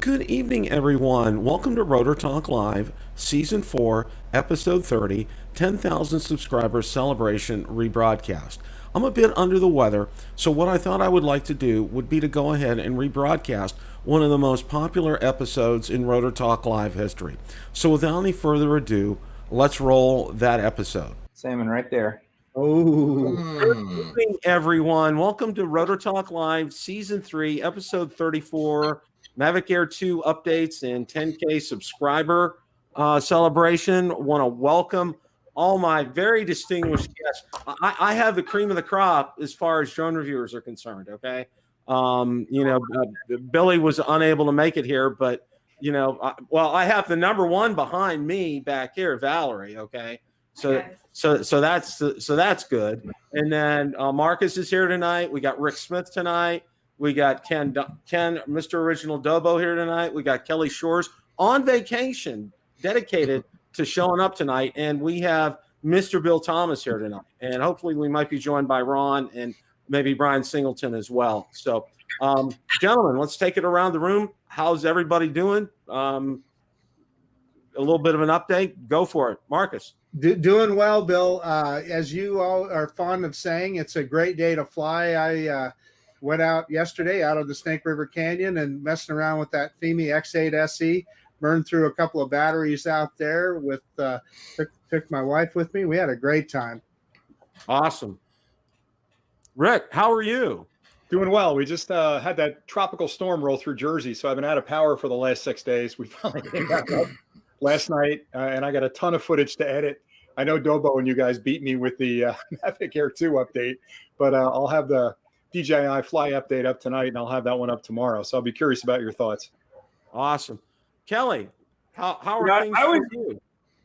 Good evening, everyone. Welcome to Rotor Talk Live, Season 4, Episode 30, 10,000 Subscribers Celebration Rebroadcast. I'm a bit under the weather, so what I thought I would like to do would be to go ahead and rebroadcast one of the most popular episodes in Rotor Talk Live history. So without any further ado, let's roll that episode. Salmon right there. Good evening, everyone. Welcome to Rotor Talk Live, Season 3, Episode 34, Mavic Air 2 updates and 10K subscriber celebration. Want to welcome all my very distinguished guests. I have the cream of the crop as far as drone reviewers are concerned, okay? Billy was unable to make it here, but, I have the number one behind me back here, Valerie, okay? So that's good. And then Marcus is here tonight. We got Rick Smith tonight. We got Ken, Mr. Original Dobo here tonight. We got Kelly Shores on vacation, dedicated to showing up tonight. And we have Mr. Bill Thomas here tonight. And hopefully we might be joined by Ron and maybe Brian Singleton as well. So, gentlemen, let's take it around the room. How's everybody doing? A little bit of an update. Go for it. Marcus. Doing well, Bill. As you all are fond of saying, it's a great day to fly. I went out yesterday out of the Snake River Canyon and messing around with that Fimi X8 SE. Burned through a couple of batteries out there with took my wife with me. We had a great time. Awesome. Rick, how are you? Doing well. We just had that tropical storm roll through Jersey, so I've been out of power for the last 6 days. We finally came back up last night, and I got a ton of footage to edit. I know Dobo and you guys beat me with the Mavic Air 2 update, but I'll have the DJI Fly update up tonight, and I'll have that one up tomorrow. So I'll be curious about your thoughts. Awesome. Kelly, how are things for you?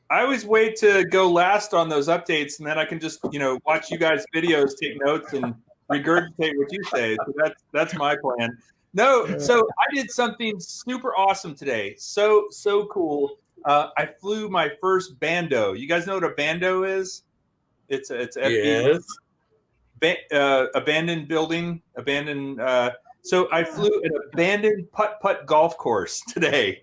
I always wait to go last on those updates, and then I can just, watch you guys' videos, take notes, and regurgitate what you say. So that's my plan. No, so I did something super awesome today. So cool. I flew my first bando. You guys know what a bando is? It's yes. Abandoned building, so I flew an abandoned putt golf course today.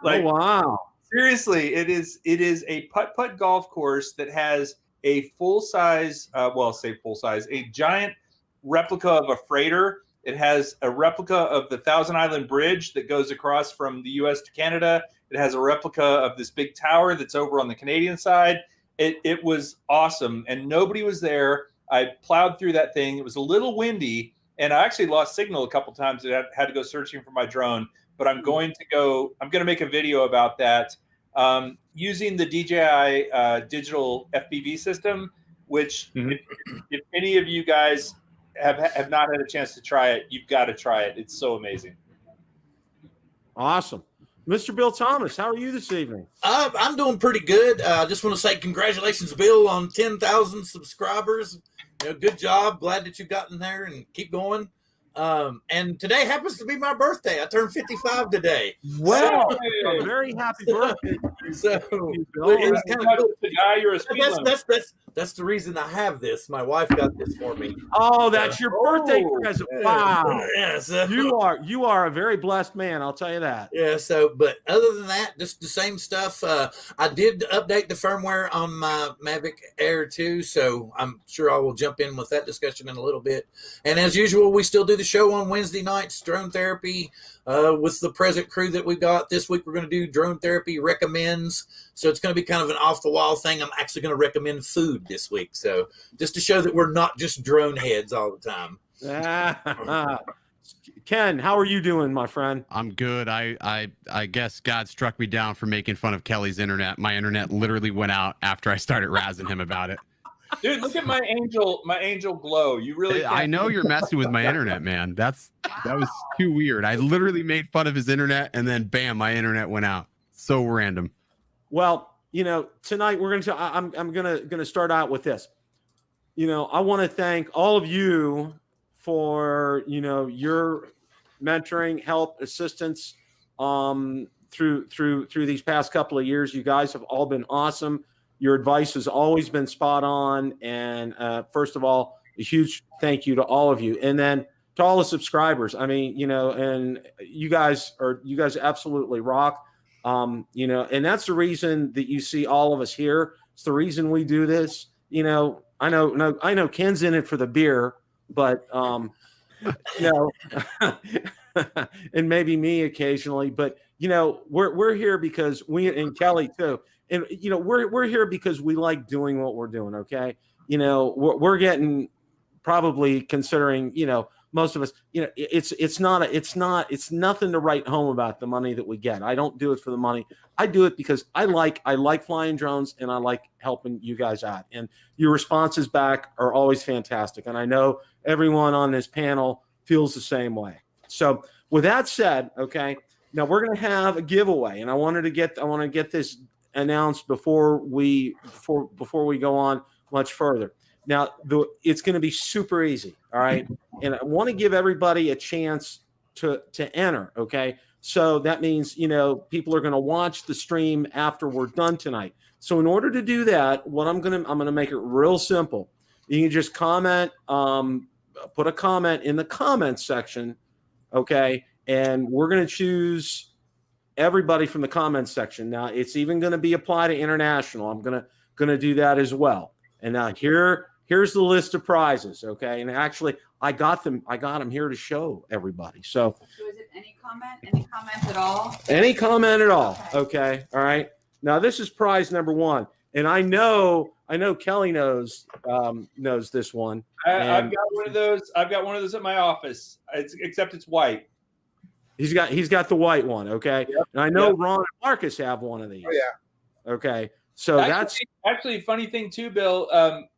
Oh, wow. Seriously, it is a putt golf course that has a full-size, a giant replica of a freighter. It has a replica of the Thousand Island Bridge that goes across from the U.S. to Canada. It has a replica of this big tower that's over on the Canadian side. It was awesome, and nobody was there. I plowed through that thing. It was a little windy, and I actually lost signal a couple times. I had to go searching for my drone, but I'm going to make a video about that using the DJI digital FPV system, which if any of you guys have not had a chance to try it, you've got to try it. It's so amazing. Awesome. Mr. Bill Thomas, how are you this evening? I'm doing pretty good. I just want to say congratulations, Bill, on 10,000 subscribers. Good job. Glad that you've gotten there and keep going. And today happens to be my birthday. I turned 55 today. Well, a very happy birthday. So it's kind of the guy you're a speed that's the reason I have this. My wife got this for me. Oh, that's your birthday present. Wow. Yeah, so, you are a very blessed man, I'll tell you that. Yeah, but other than that, just the same stuff. I did update the firmware on my Mavic Air 2, so I'm sure I will jump in with that discussion in a little bit. And as usual, we still do the show on Wednesday nights, Drone Therapy, with the present crew that we've got. This week we're going to do Drone Therapy Recommends. So it's going to be kind of an off-the-wall thing. I'm actually going to recommend food this week. So just to show that we're not just drone heads all the time. Ken, how are you doing, my friend? I'm good. I guess God struck me down for making fun of Kelly's internet. My internet literally went out after I started razzing him about it. Dude, look at my angel glow. You really I know you're messing with my internet, man. That was too weird. I literally made fun of his internet and then bam, my internet went out. So random. Well, tonight I'm gonna start out with this. I want to thank all of you for your mentoring, help, assistance through these past couple of years. You guys have all been awesome. Your advice has always been spot on. And first of all, a huge thank you to all of you. And then to all the subscribers. I mean, you know, and you guys absolutely rock. You know, and that's the reason that you see all of us here. It's the reason we do this. You know, I know Ken's in it for the beer, but you know, and maybe me occasionally, but you know, we're here because and Kelly too. And you know, we're here because we like doing what we're doing, okay? You know, we're getting, probably considering, you know, most of us, you know, it's nothing to write home about the money that we get. I don't do it for the money. I do it because I like flying drones and I like helping you guys out. And your responses back are always fantastic. And I know everyone on this panel feels the same way. So with that said, okay, now we're going to have a giveaway, and I want to get this announced before we go on much further. Now, it's going to be super easy, all right? And I want to give everybody a chance to enter, okay? So that means, you know, people are going to watch the stream after we're done tonight. So in order to do that, I'm going to make it real simple. You can just comment, put a comment in the comments section, okay? And we're going to choose everybody from the comments section. Now, it's even going to be applied to international. I'm going to do that as well. And now here's the list of prizes, okay? And actually, I got them here to show everybody. So is it any comment at all? Any comment at all, okay? All right. Now this is prize number 1, and I know Kelly knows this one. I've got one of those. I've got one of those at my office. Except it's white. He's got the white one, okay? Yep. And I know Ron and Marcus have one of these. Oh, yeah. Okay. So that's actually a funny thing too, Bill.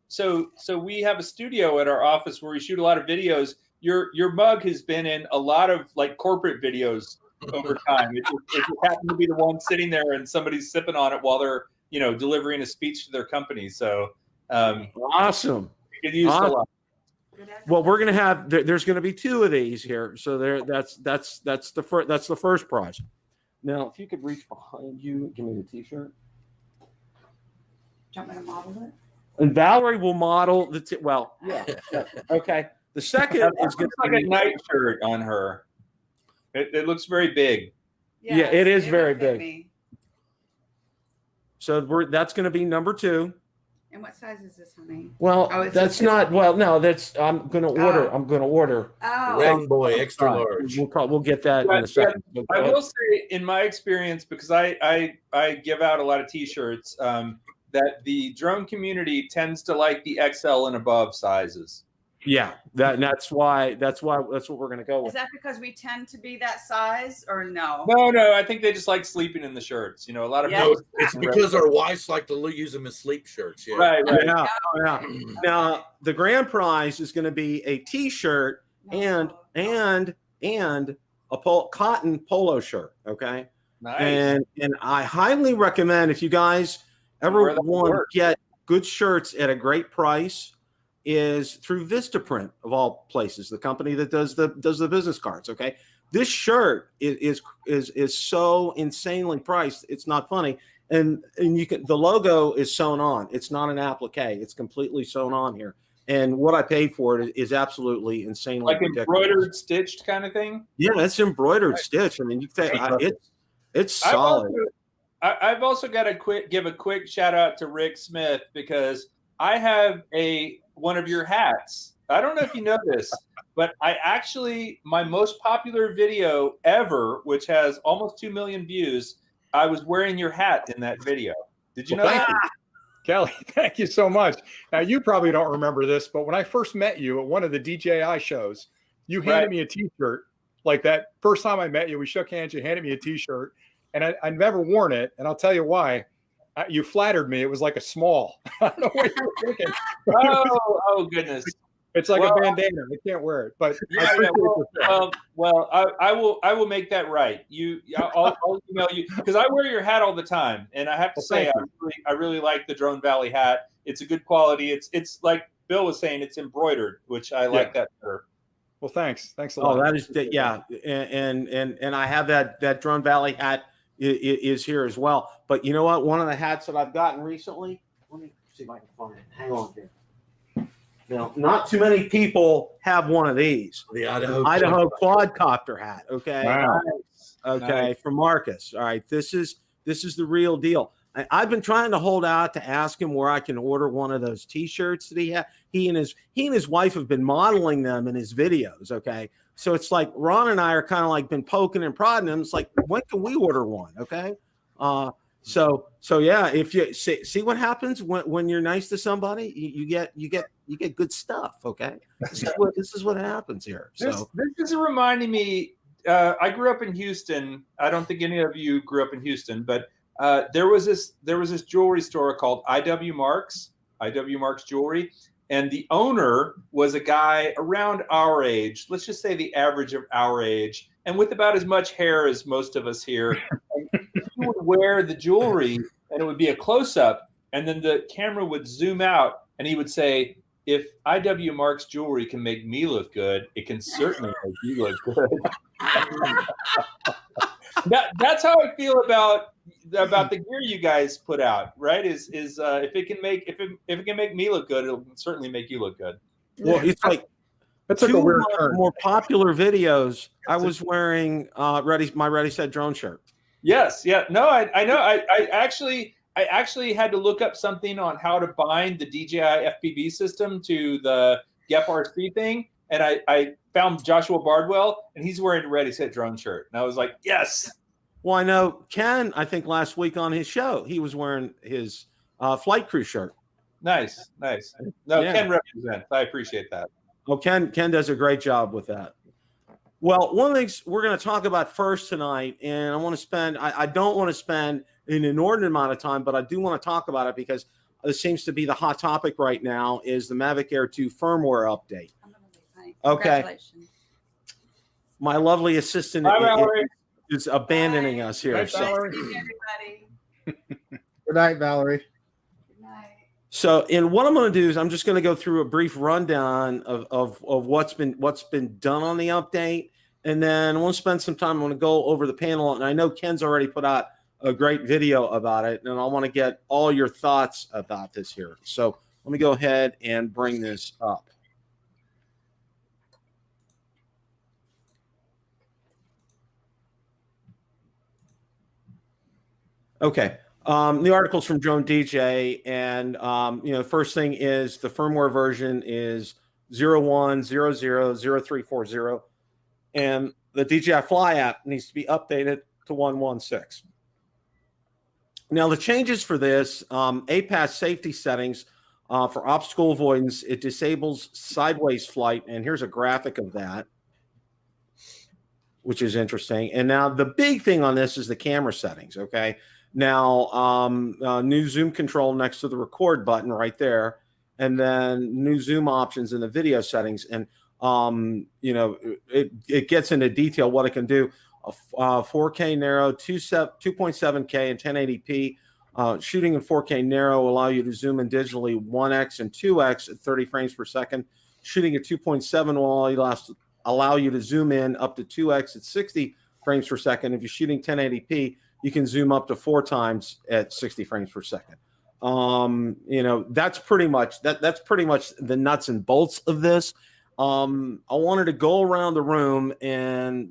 So we have a studio at our office where we shoot a lot of videos. Your mug has been in a lot of like corporate videos over time. It just happened to be the one sitting there and somebody's sipping on it while they're, you know, delivering a speech to their company. So awesome. You can use a lot. Well, we're gonna have there's gonna be 2 of these here. So that's the first prize. Now, if you could reach behind you, give me the T-shirt. Do you want me to model it? And Valerie will model yeah. Okay. The second is going to like a night shirt on her. It looks very big. Yeah, it is very big. Me. So that's going to be number 2. And what size is this, honey? Well, that's not. Well, no, that's. I'm going to order. Oh. I'm going to order. Oh, Rain Boy, extra large. We'll get that in a second. I will say, in my experience, because I give out a lot of T-shirts, that the drone community tends to like the XL and above sizes. Yeah, that's what we're going to go with. is that because we tend to be that size, or no? No, I think they just like sleeping in the shirts. You know, a lot of Yeah. It's because our wives like to use them as sleep shirts. Yeah. Right. Yeah. Now the grand prize is going to be a T-shirt and a cotton polo shirt. Okay. Nice. And I highly recommend, if you guys ever want to get good shirts at a great price, is through Vistaprint, of all places, the company that does the business cards. Okay, this shirt is so insanely priced, it's not funny. And you can, the logo is sewn on. It's not an applique. It's completely sewn on here. And what I paid for it is absolutely insanely like ridiculous. Embroidered, stitched kind of thing. Yeah, it's embroidered stitch. I mean, you can it's solid. I've also got to give a quick shout out to Rick Smith, because I have one of your hats. I don't know if you know this, but my most popular video ever, which has almost 2 million views, I was wearing your hat in that video. Did you know that? You. Kelly, thank you so much. Now, you probably don't remember this, but when I first met you at one of the DJI shows, you handed me a T-shirt. Like that first time I met you, we shook hands, you handed me a T-shirt, and I'd never worn it, and I'll tell you why. You flattered me. It was like a small. I don't know what you were thinking. Oh, goodness. It's like a bandana. I can't wear it, but I will make that right. I'll email you, because I wear your hat all the time, and I have to say I really like the Drone Valley hat. It's a good quality. It's like Bill was saying, it's embroidered, which I like that better. Well, thanks a lot. Oh, that is and I have that Drone Valley hat is here as well. But you know what? One of the hats that I've gotten recently. Let me see if I can find it. Hang on here. Now, not too many people have one of these. The Idaho quadcopter hat. Okay. Wow. Okay. Nice. From Marcus. All right. This is the real deal. I've been trying to hold out to ask him where I can order one of those T-shirts that he had. He and his wife have been modeling them in his videos. Okay. So it's like Ron and I are kind of like been poking and prodding him. It's like, when can we order one? Okay. So yeah, if you see what happens when you're nice to somebody, you get good stuff. Okay. This is what happens here. So this is reminding me. I grew up in Houston. I don't think any of you grew up in Houston, but there was this jewelry store called IW Marks Jewelry, and the owner was a guy around our age. Let's just say the average of our age, and with about as much hair as most of us here. He would wear the jewelry, and it would be a close up, and then the camera would zoom out, and he would say, "If IW Marks Jewelry can make me look good, it can certainly make you look good." That's how I feel about the gear you guys put out, right? Is if it can make me look good, it'll certainly make you look good. well, it's like That's like a two weird of my turn. more popular videos. I was wearing my Ready Set Drone shirt. Yes, yeah, no, I know. I actually had to look up something on how to bind the DJI FPV system to the GEP RC thing, and I found Joshua Bardwell, and he's wearing a Ready Set Drone shirt, and I was like, yes. Well, I know Ken. I think last week on his show, he was wearing his flight crew shirt. Nice. No, Yeah. Ken represents. I appreciate that. Oh, Ken does a great job with that. Well, one of the things we're going to talk about first tonight, and I don't want to spend an inordinate amount of time, but I do want to talk about it because it seems to be the hot topic right now, is the Mavic Air 2 firmware update. Okay. Congratulations. My lovely assistant Hi, Valerie. is abandoning us here. Hi, So, Valerie. Nice to meet everybody. Good night, Valerie. Good night. So, and what I'm going to do is I'm just going to go through a brief rundown of what's been done on the update, and then I want to spend some time. I'm going to go over the panel, and I know Ken's already put out a great video about it, and I want to get all your thoughts about this here. So, let me go ahead and bring this up. Okay. The article's from DroneDJ, and first thing is the firmware version is 01000340, and the DJI Fly app needs to be updated to 116. Now, the changes for this, APAS safety settings for obstacle avoidance, it disables sideways flight, and here's a graphic of that, which is interesting. And now the big thing on this is the camera settings, okay? Now, new zoom control next to the record button right there, and then new zoom options in the video settings. And, it gets into detail what it can do. 4K narrow, 2.7K and 1080p. Shooting in 4K narrow will allow you to zoom in digitally 1x and 2x at 30 frames per second. Shooting at 2.7 will allow you to zoom in up to 2x at 60 frames per second. If you're shooting 1080p, you can zoom up to 4 times at 60 frames per second. That's pretty much the nuts and bolts of this. I wanted to go around the room and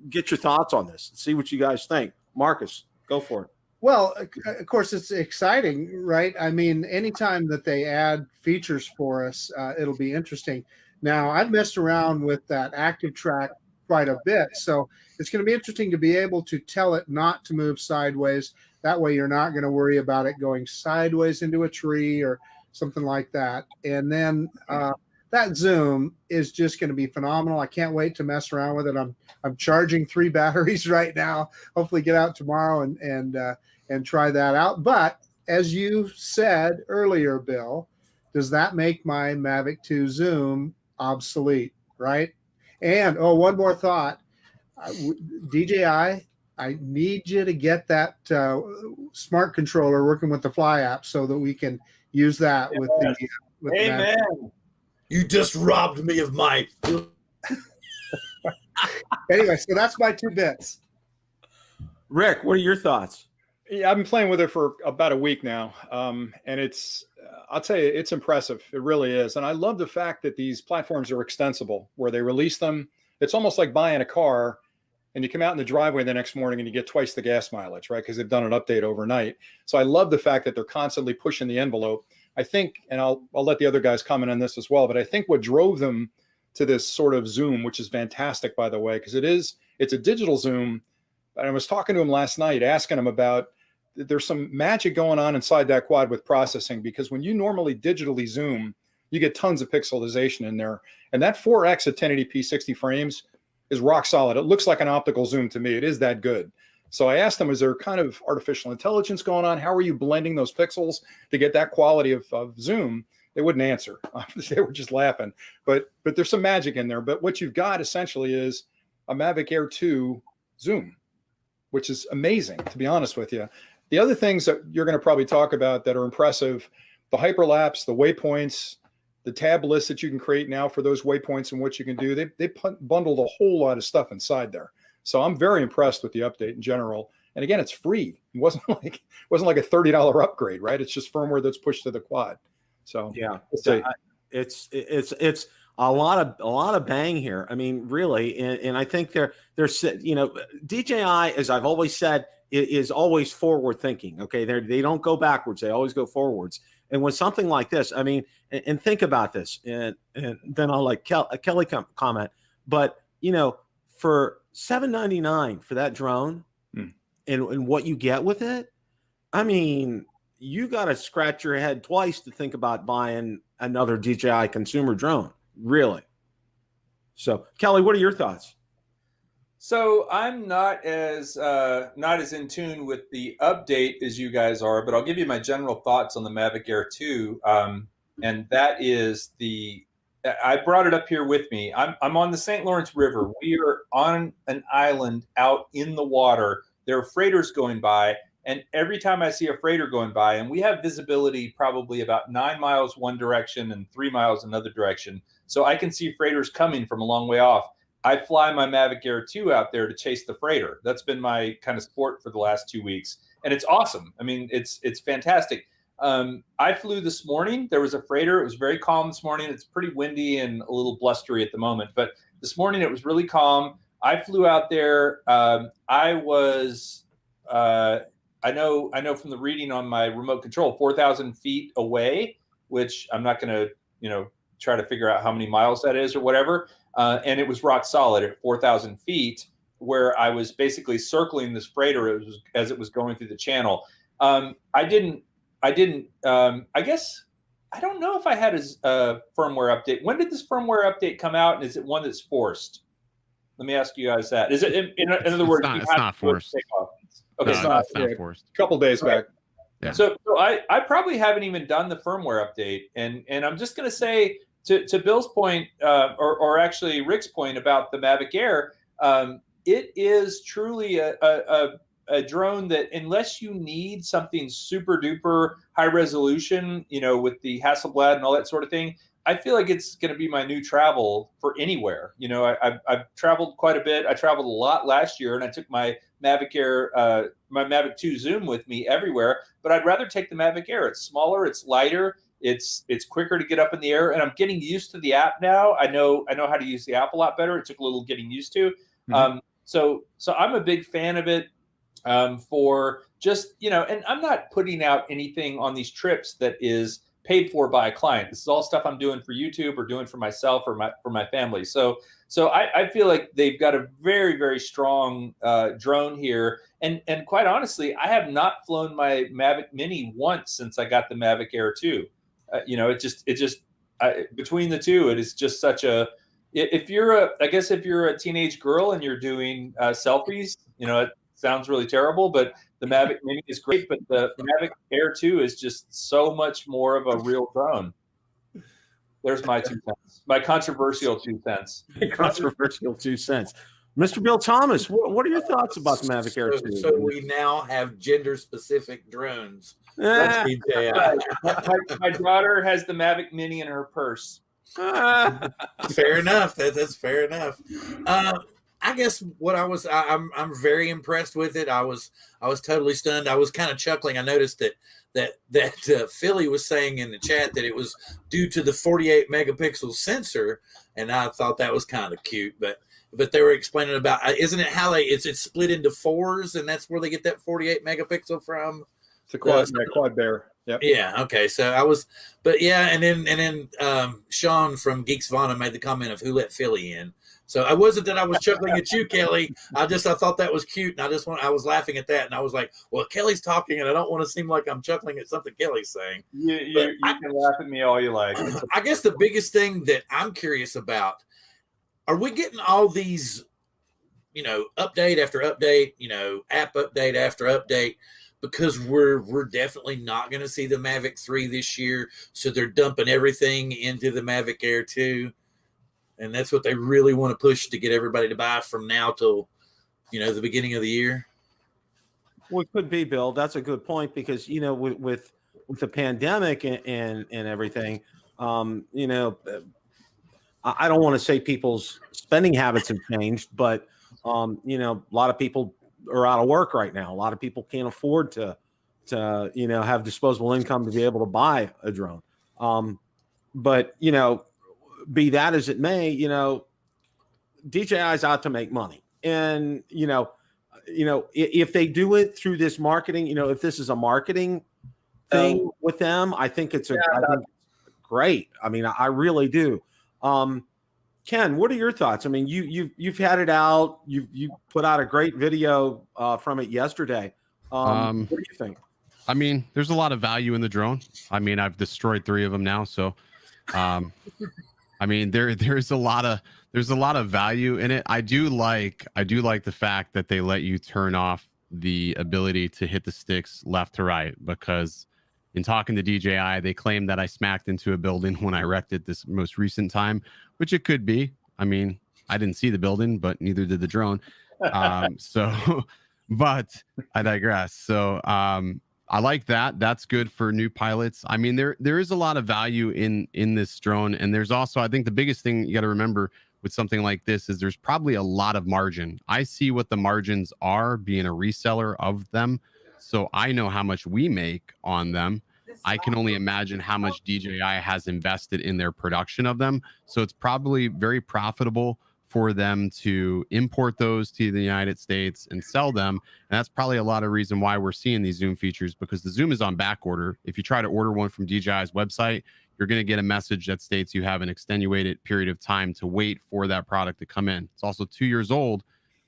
get your thoughts on this and see what you guys think. Marcus, go for it. Well, of course, it's exciting, right? I mean, anytime that they add features for us, it'll be interesting. Now, I've messed around with that active track quite a bit, so it's going to be interesting to be able to tell it not to move sideways. That way, you're not going to worry about it going sideways into a tree or something like that. And then that zoom is just going to be phenomenal. I can't wait to mess around with it. I'm charging 3 batteries right now. Hopefully, get out tomorrow and try that out. But as you said earlier, Bill, does that make my Mavic 2 zoom obsolete? Right? And one more thought, DJI, I need you to get that smart controller working with the Fly app so that we can use that with the. Amen. You just robbed me of my. Anyway, so that's my 2 bits. Rick, what are your thoughts? Yeah, I've been playing with it for about a week now, and it's I'll tell you, it's impressive. It really is. And I love the fact that these platforms are extensible, where they release them. It's almost like buying a car and you come out in the driveway the next morning and you get twice the gas mileage, right? Because they've done an update overnight. So I love the fact that they're constantly pushing the envelope. I think, and I'll let the other guys comment on this as well, but I think what drove them to this sort of zoom, which is fantastic, by the way, because it's a digital zoom. And I was talking to him last night, asking him about, there's some magic going on inside that quad with processing, because when you normally digitally zoom, you get tons of pixelization in there. And that 4X at 1080p 60 frames is rock solid. It looks like an optical zoom to me. It is that good. So I asked them, is there kind of artificial intelligence going on? How are you blending those pixels to get that quality of zoom? They wouldn't answer. They were just laughing. But there's some magic in there. But what you've got essentially is a Mavic Air 2 zoom, which is amazing, to be honest with you. The other things that you're going to probably talk about that are impressive, the hyperlapse, the waypoints, the tab list that you can create now for those waypoints and what you can do. They bundled a whole lot of stuff inside there. So I'm very impressed with the update in general. And again, it's free. It wasn't like a $30 upgrade, right? It's just firmware that's pushed to the quad. So yeah, it's it's a lot of bang here. I mean, really, and I think they're DJI, as I've always said, is always forward thinking. Okay, they don't go backwards; they always go forwards. And with something like this, I mean, and think about this, and then I'll let Kelly comment. But for $799 for that drone, and what you get with it, I mean, you got to scratch your head twice to think about buying another DJI consumer drone, really. So, Kelly, what are your thoughts? So I'm not as in tune with the update as you guys are, but I'll give you my general thoughts on the Mavic Air 2, and that is I brought it up here with me. I'm on the St. Lawrence River. We are on an island out in the water. There are freighters going by, and every time I see a freighter going by, and we have visibility probably about 9 miles one direction and 3 miles another direction, so I can see freighters coming from a long way off. I fly my Mavic Air 2 out there to chase the freighter. That's been my kind of sport for the last 2 weeks, and it's awesome. I mean, it's fantastic. I flew this morning. There was a freighter. It was very calm this morning. It's pretty windy and a little blustery at the moment, but this morning it was really calm. I flew out there. I know from the reading on my remote control, 4,000 feet away, which I'm not going to, try to figure out how many miles that is or whatever. And it was rock solid at 4,000 feet, where I was basically circling this freighter as it was going through the channel. I guess, I don't know if I had a firmware update. When did this firmware update come out? And is it one that's forced? Let me ask you guys that. Is it, in other words, it's not forced. Okay, No, it's not forced. a couple days back. Yeah. So I probably haven't even done the firmware update, and I'm just going to say, to Bill's point, or actually Rick's point about the Mavic Air, it is truly a drone that, unless you need something super duper high resolution, with the Hasselblad and all that sort of thing, I feel like it's going to be my new travel for anywhere. I've traveled quite a bit. I traveled a lot last year, and I took my Mavic Air, my Mavic 2 Zoom with me everywhere. But I'd rather take the Mavic Air. It's smaller, it's lighter, it's quicker to get up in the air, and I'm getting used to the app now. I know how to use the app a lot better. It took a little getting used to. Mm-hmm. So I'm a big fan of it. For just, and I'm not putting out anything on these trips that is paid for by a client. This is all stuff I'm doing for YouTube or doing for myself or for my family. So I feel like they've got a very, very strong drone here. And quite honestly, I have not flown my Mavic Mini once since I got the Mavic Air 2. Between the two, it is just such a, if you're a teenage girl and you're doing selfies, it sounds really terrible, but the Mavic Mini is great, but the Mavic Air 2 is just so much more of a real drone. There's my 2 cents, my controversial 2 cents. Controversial 2 cents. Mr. Bill Thomas, what are your thoughts about the Mavic Air 2? So we now have gender-specific drones. That's DJI. My daughter has the Mavic Mini in her purse. Fair enough. That's fair enough. I guess what I'm very impressed with it. I was totally stunned. I was kind of chuckling. I noticed that Philly was saying in the chat that it was due to the 48 megapixel sensor, and I thought that was kind of cute. But they were explaining about, isn't it how it's split into fours, and that's where they get that 48 megapixel from? It's a quad bear. Yep. Yeah. Okay. So and then Sean from Geeks Vana made the comment of who let Philly in. So I wasn't that I was chuckling at you, Kelly. I thought that was cute, and I was laughing at that, and I was like, well, Kelly's talking, and I don't want to seem like I'm chuckling at something Kelly's saying. You can laugh at me all you like. I guess the biggest thing that I'm curious about, are we getting all these, update after update, app update after update? Because we're definitely not going to see the Mavic 3 this year, so they're dumping everything into the Mavic Air 2, and that's what they really want to push to get everybody to buy from now till, the beginning of the year. Well, it could be, Bill. That's a good point because with the pandemic and everything, I don't want to say people's spending habits have changed, but a lot of people are out of work right now. A lot of people can't afford to have disposable income to be able to buy a drone. But be that as it may, DJI is out to make money, and if they do it through this marketing, if this is a marketing thing with them, I think I think it's great. I mean, I really do. Ken, what are your thoughts? I mean, you've had it out. You put out a great video from it yesterday. What do you think? I mean, there's a lot of value in the drone. I mean, I've destroyed 3 of them now, so I mean, there's a lot of value in it. I do like the fact that they let you turn off the ability to hit the sticks left to right, because in talking to DJI, they claim that I smacked into a building when I wrecked it this most recent time, which it could be. I mean, I didn't see the building, but neither did the drone. But I digress. So I like that. That's good for new pilots. I mean, there is a lot of value in this drone. And there's also, I think the biggest thing you got to remember with something like this is there's probably a lot of margin. I see what the margins are being a reseller of them. So I know how much we make on them. I can only imagine how much DJI has invested in their production of them. So it's probably very profitable for them to import those to the United States and sell them. And that's probably a lot of reason why we're seeing these Zoom features, because the Zoom is on back order. If you try to order one from DJI's website, you're going to get a message that states you have an extenuated period of time to wait for that product to come in. It's also 2 years old,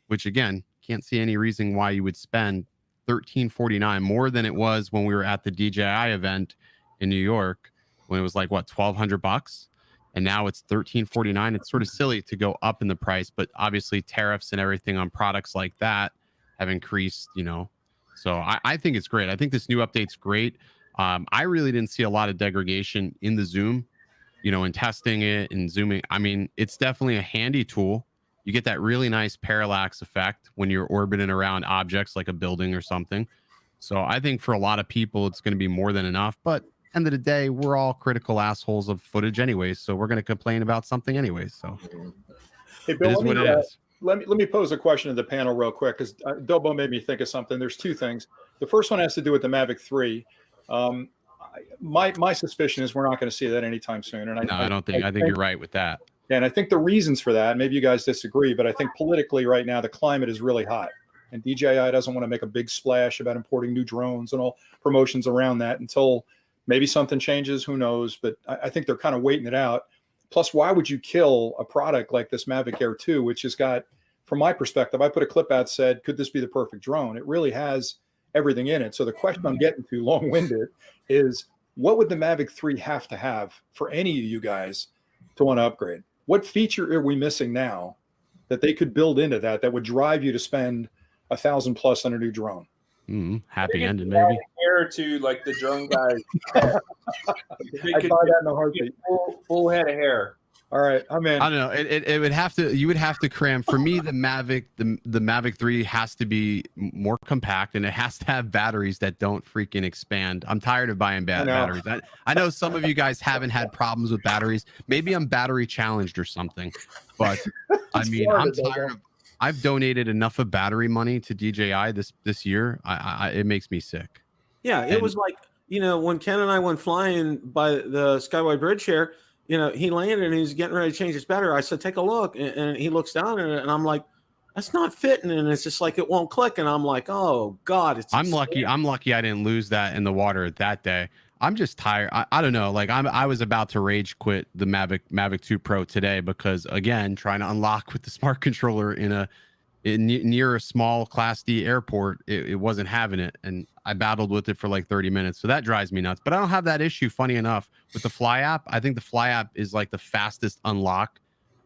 which again, can't see any reason why you would spend $13.49 more than it was when we were at the DJI event in New York, when it was like what, $1,200, and now it's $13.49. It's sort of silly to go up in the price, but obviously tariffs and everything on products like that have increased, so I think it's great. I think this new update's great. I really didn't see a lot of degradation in the Zoom, in testing it and zooming. I mean, it's definitely a handy tool. You get that really nice parallax effect when you're orbiting around objects like a building or something. So I think for a lot of people, it's going to be more than enough. But end of the day, we're all critical assholes of footage anyways. So we're going to complain about something anyways. So hey, Bill, it is what it is. Let me pose a question to the panel real quick, because Dobo made me think of something. There's 2 things. The first one has to do with the Mavic 3. My suspicion is we're not going to see that anytime soon. And I think you're right with that. And I think the reasons for that, maybe you guys disagree, but I think politically right now, the climate is really hot. And DJI doesn't want to make a big splash about importing new drones and all promotions around that until maybe something changes. Who knows? But I think they're kind of waiting it out. Plus, why would you kill a product like this Mavic Air 2, which has got, from my perspective, I put a clip out, said, could this be the perfect drone? It really has everything in it. So the question I'm getting to, long-winded, is what would the Mavic 3 have to have for any of you guys to want to upgrade? What feature are we missing now that they could build into that would drive you to spend $1,000+ on a new drone? Happy ending, maybe. Air to like the drone guys. I'd buy that in a heartbeat. Full head of hair. All right, I'm in. I don't know. It would have to. You would have to cram. For me, the Mavic 3 has to be more compact, and it has to have batteries that don't freaking expand. I'm tired of buying batteries. I know some of you guys haven't had problems with batteries. Maybe I'm battery challenged or something. But I mean, I've donated enough of battery money to DJI this year. It makes me sick. Yeah, it was like, when Ken and I went flying by the Skyway Bridge here, he landed and he was getting ready to change his battery. I said, take a look. And he looks down at it and I'm like, that's not fitting. And it's just like, it won't click. And I'm like, oh God, I'm lucky I didn't lose that in the water that day. I'm just tired. I don't know. Like I was about to rage quit the Mavic 2 Pro today because again, trying to unlock with the smart controller near a small Class D airport, it wasn't having it. And I battled with it for like 30 minutes. So that drives me nuts. But I don't have that issue, funny enough, with the Fly app. I think the Fly app is like the fastest unlock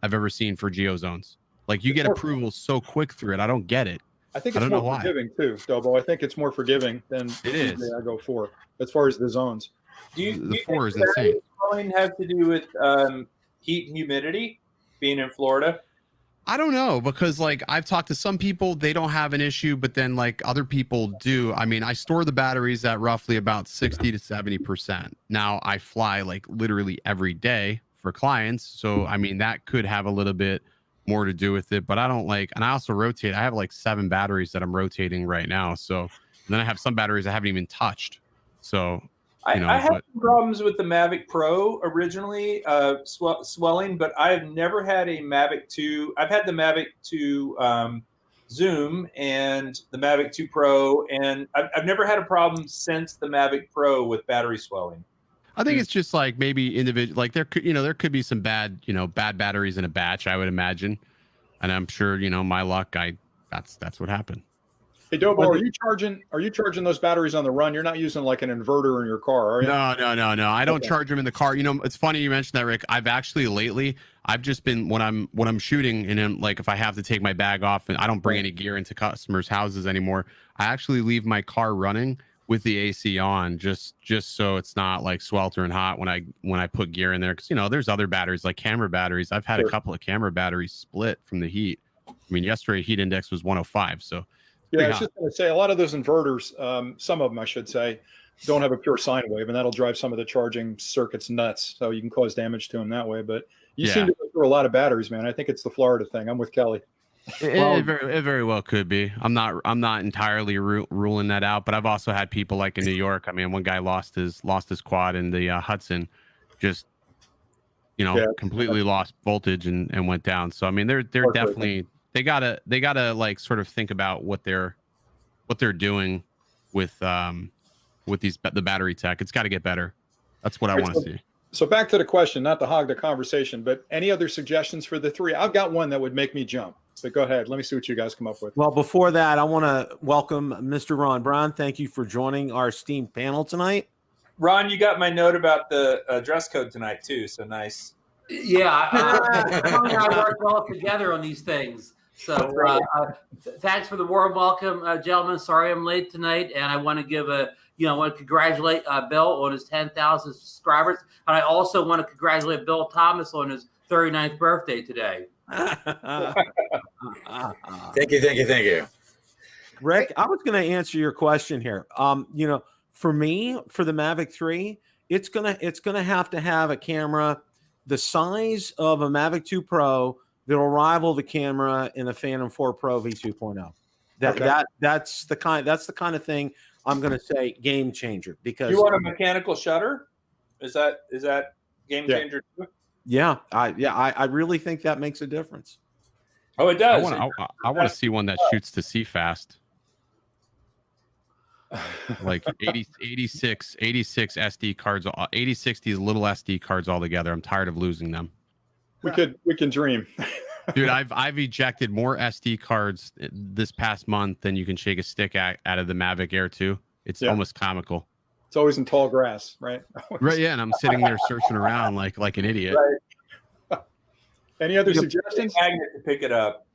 I've ever seen for GeoZones. Like you get approval so quick through it. I don't get it. I think it's more forgiving too, Dobo. I think it's more forgiving than it is. I go for as far as the zones. The 4 is insane. Does have to do with heat and humidity being in Florida? I don't know, because like I've talked to some people, they don't have an issue, but then like other people do. I mean, I store the batteries at roughly about 60 to 70%. Now I fly like literally every day for clients. So, I mean, that could have a little bit more to do with it, but I don't like, and I also rotate. I have like 7 batteries that I'm rotating right now. So then I have some batteries I haven't even touched. So, I had some problems with the Mavic Pro originally, swelling, but I've never had a Mavic 2. I've had the Mavic 2 Zoom and the Mavic 2 Pro, and I've never had a problem since the Mavic Pro with battery swelling. I think it's just like maybe individual, like there could be some bad batteries in a batch, I would imagine. And I'm sure, my luck, that's what happened. Hey Dobo, are you charging those batteries on the run? You're not using like an inverter in your car, are you? No. I don't charge them in the car. It's funny you mentioned that, Rick. I've actually lately, I've just been when I'm shooting, and then like if I have to take my bag off, and I don't bring any gear into customers' houses anymore, I actually leave my car running with the AC on, just so it's not like sweltering hot when I put gear in there. Because there's other batteries like camera batteries. I've had a couple of camera batteries split from the heat. I mean, yesterday heat index was 105, so. Yeah, I was just going to say a lot of those inverters, some of them I should say, don't have a pure sine wave, and that'll drive some of the charging circuits nuts. So you can cause damage to them that way. But you seem to go through a lot of batteries, man. I think it's the Florida thing. I'm with Kelly. It very well could be. I'm not entirely ruling that out, but I've also had people like in New York. I mean, one guy lost his quad in the Hudson, just completely lost voltage and went down. So I mean, they're definitely. They gotta like sort of think about what they're doing with the battery tech. It's got to get better. That's what I want to see. So back to the question, not to hog the conversation, but any other suggestions for the 3? I've got one that would make me jump. But go ahead. Let me see what you guys come up with. Well, before that, I want to welcome Mr. Ron Brown. Thank you for joining our esteemed panel tonight. Ron, you got my note about the dress code tonight too. So nice. Yeah, I work well together on these things. So thanks for the warm welcome, gentlemen. Sorry I'm late tonight, and I want to give I want to congratulate Bill on his 10,000 subscribers, and I also want to congratulate Bill Thomas on his 39th birthday today. Thank you. Rick, I was going to answer your question here. For me, for the Mavic 3, it's gonna have to have a camera the size of a Mavic 2 Pro that'll rival the camera in the Phantom 4 Pro V2.0. That's the kind of thing I'm going to say game changer. Because you want a mechanical shutter? Is that game changer too? Yeah, I really think that makes a difference. Oh, it does. I want to see one that shoots to see fast. Like 86 SD cards, 8060 little SD cards all together. I'm tired of losing them. We can dream. Dude, I've ejected more SD cards this past month than you can shake a stick out of the Mavic Air 2. It's almost comical. It's always in tall grass, right? Right, yeah, and I'm sitting there searching around like an idiot. Right. Any other suggestions? Magnet to pick it up.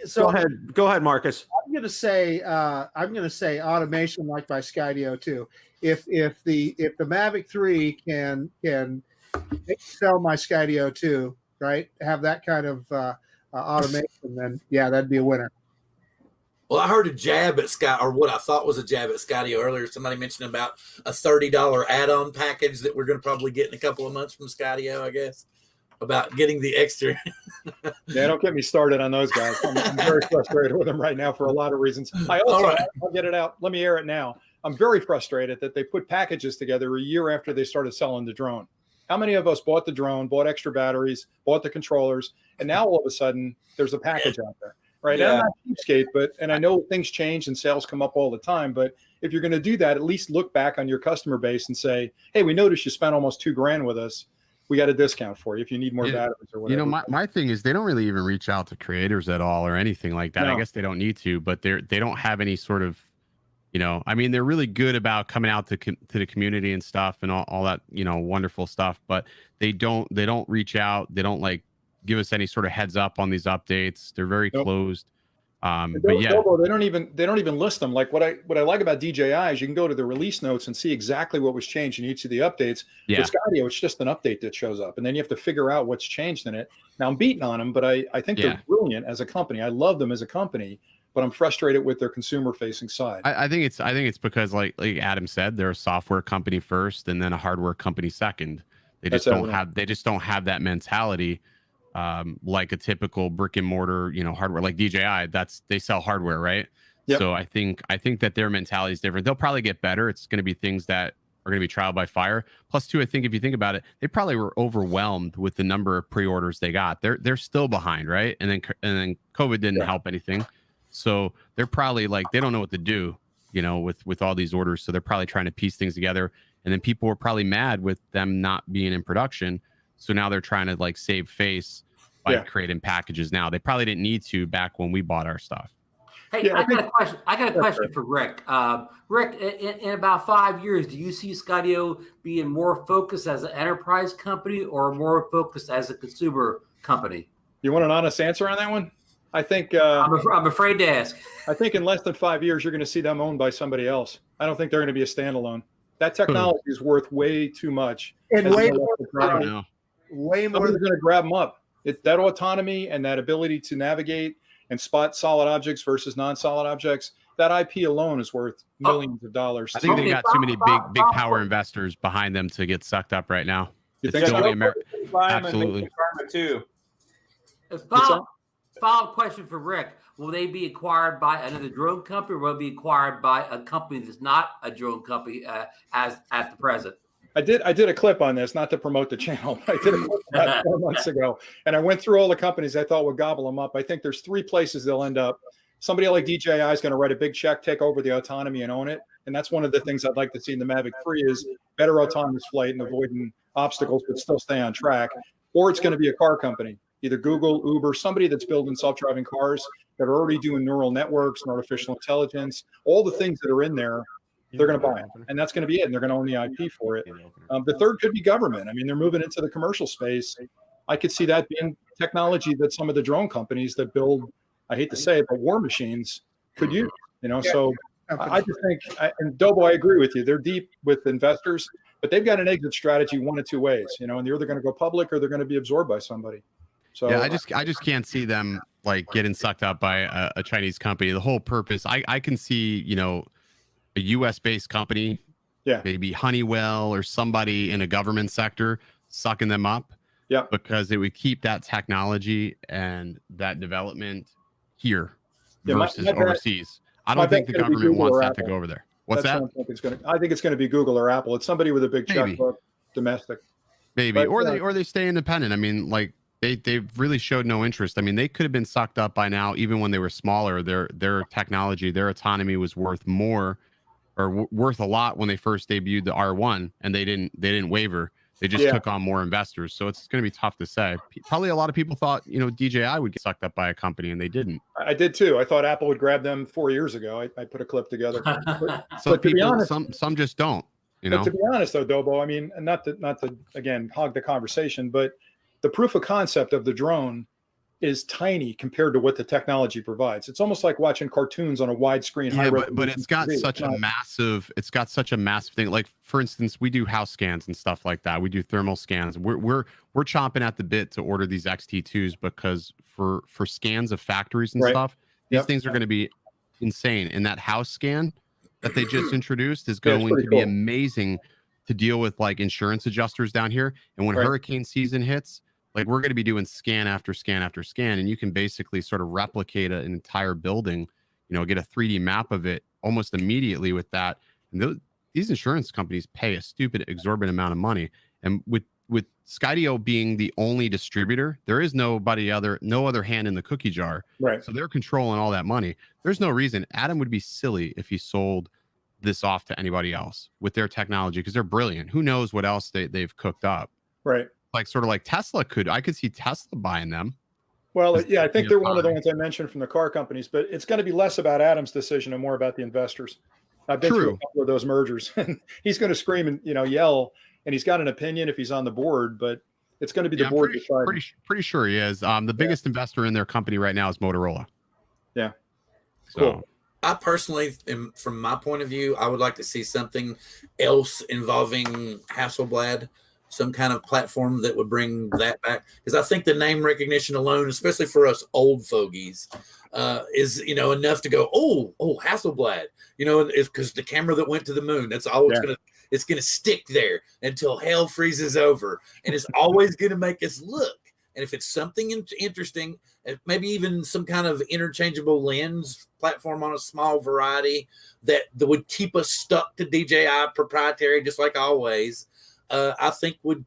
So go ahead, Marcus. I'm going to say automation like by Skydio too. If the Mavic 3 can sell my Skydio 2, right? Have that kind of automation, then that'd be a winner. Well, I heard a jab at Sky, or what I thought was a jab at Skydio earlier. Somebody mentioned about a $30 add-on package that we're going to probably get in a couple of months from Skydio, I guess. about getting the extra. Yeah, don't get me started on those guys. I'm very frustrated with them right now for a lot of reasons. I also, I'll get it out. Let me air it now. I'm very frustrated that they put packages together a year after they started selling the drone. How many of us bought the drone, bought extra batteries, bought the controllers, and now all of a sudden there's a package out there, right? Yeah. I'm not cheapskate, and I know things change and sales come up all the time, but if you're going to do that, at least look back on your customer base and say, hey, we noticed you spent almost $2,000 with us. We got a discount for you if you need more batteries or whatever. You know, my thing is they don't really even reach out to creators at all or anything like that. No. I guess they don't need to, but they don't have any sort of, you know, I mean, they're really good about coming out to the community and stuff and all that, you know, wonderful stuff, but they don't reach out. They don't like give us any sort of heads up on these updates. They're very closed. But yeah, they don't even list them. Like what I like about DJI is you can go to the release notes and see exactly what was changed in each of the updates. Yeah. With Skydio, it's just an update that shows up, and then you have to figure out what's changed in it. Now I'm beating on them, but I think they're brilliant as a company. I love them as a company, but I'm frustrated with their consumer facing side. I think it's because like Adam said, they're a software company first and then a hardware company second. They just don't have that mentality. Like a typical brick and mortar, you know, hardware like DJI, they sell hardware, right? Yep. So I think that their mentality is different. They'll probably get better. It's going to be things that are going to be trial by fire. Plus, too, I think if you think about it, they probably were overwhelmed with the number of pre-orders they got. They're still behind, right? And then COVID didn't help anything. So they're probably like they don't know what to do, you know, with all these orders. So they're probably trying to piece things together. And then people were probably mad with them not being in production. So now they're trying to like save face by creating packages now. They probably didn't need to back when we bought our stuff. Hey, I got a question for Rick. Rick, in about 5 years, do you see Skydio being more focused as an enterprise company or more focused as a consumer company? You want an honest answer on that one? I think I'm afraid to ask. I think in less than 5 years, you're going to see them owned by somebody else. I don't think they're going to be a standalone. That technology is worth way too much. And way more Somebody's going to grab them up. That autonomy and that ability to navigate and spot solid objects versus non-solid objects, that IP alone is worth millions of dollars. I think they got too many big power investors behind them to get sucked up right now. You think so? Absolutely. Follow-up question for Rick. Will they be acquired by another drone company or will they be acquired by a company that's not a drone company as at the present? I did a clip on this, not to promote the channel. I did a clip about 4 months ago, and I went through all the companies I thought would gobble them up. I think there's 3 places they'll end up. Somebody like DJI is going to write a big check, take over the autonomy, and own it. And that's one of the things I'd like to see in the Mavic 3 is better autonomous flight and avoiding obstacles, but still stay on track. Or it's going to be a car company, either Google, Uber, somebody that's building self-driving cars that are already doing neural networks and artificial intelligence, all the things that are in there. They're going to buy it, and that's going to be it. And they're going to own the IP for it. The third could be government. I mean, they're moving into the commercial space. I could see that being technology that some of the drone companies that build, I hate to say it, but war machines could use. You know, so I just think, and Dobo, I agree with you. They're deep with investors, but they've got an exit strategy one of 2 ways. You know, and they're either going to go public or they're going to be absorbed by somebody. So yeah, I just can't see them like getting sucked up by a Chinese company. The whole purpose, I can see, you know, a U.S. based company, maybe Honeywell or somebody in a government sector sucking them up, because it would keep that technology and that development here versus overseas. I don't think the government wants that to go over there. What's that? I think it's going to be Google or Apple. It's somebody with a big checkbook, domestic. Maybe, or they stay independent. I mean, like they've really showed no interest. I mean, they could have been sucked up by now, even when they were smaller. Their technology, their autonomy was worth more. Or worth a lot when they first debuted the R1, and they didn't waver. They just took on more investors. So it's going to be tough to say. Probably a lot of people thought, you know, DJI would get sucked up by a company, and they didn't. I did too. I thought Apple would grab them 4 years ago. I put a clip together. But people, honest, some just don't. You know. But to be honest, though, Dobo, I mean, not to again hog the conversation, but the proof of concept of the drone is tiny compared to what the technology provides. It's almost like watching cartoons on a wide screen. Yeah, but it's got such a massive thing. Like, for instance, we do house scans and stuff like that. We do thermal scans. We're chomping at the bit to order these XT2s because for scans of factories and stuff, these things are going to be insane. And that house scan that they just introduced is going to be amazing to deal with, like insurance adjusters down here. And when hurricane season hits, like we're going to be doing scan after scan after scan, and you can basically sort of replicate an entire building, get a 3D map of it almost immediately with that. And these insurance companies pay a stupid exorbitant amount of money. And with Skydio being the only distributor, there is no other hand in the cookie jar. Right. So they're controlling all that money. There's no reason Adam would be silly if he sold this off to anybody else with their technology, because they're brilliant. Who knows what else they've cooked up. Right. Like sort of like Tesla I could see Tesla buying them. Well, yeah, I think they're one of the ones I mentioned from the car companies, but it's going to be less about Adam's decision and more about the investors. I've been through a couple of those mergers, and he's going to scream and yell, and he's got an opinion if he's on the board, but it's going to be the board deciding. Pretty sure he is. The biggest investor in their company right now is Motorola. Yeah. So. Cool. I personally, from my point of view, I would like to see something else involving Hasselblad, some kind of platform that would bring that back. Because I think the name recognition alone, especially for us old fogies, is enough to go, oh, Hasselblad. It's because the camera that went to the moon. That's all it's gonna stick there until hell freezes over, and it's always gonna make us look. And if it's something interesting, maybe even some kind of interchangeable lens platform on a small variety that would keep us stuck to DJI proprietary, just like always, I think would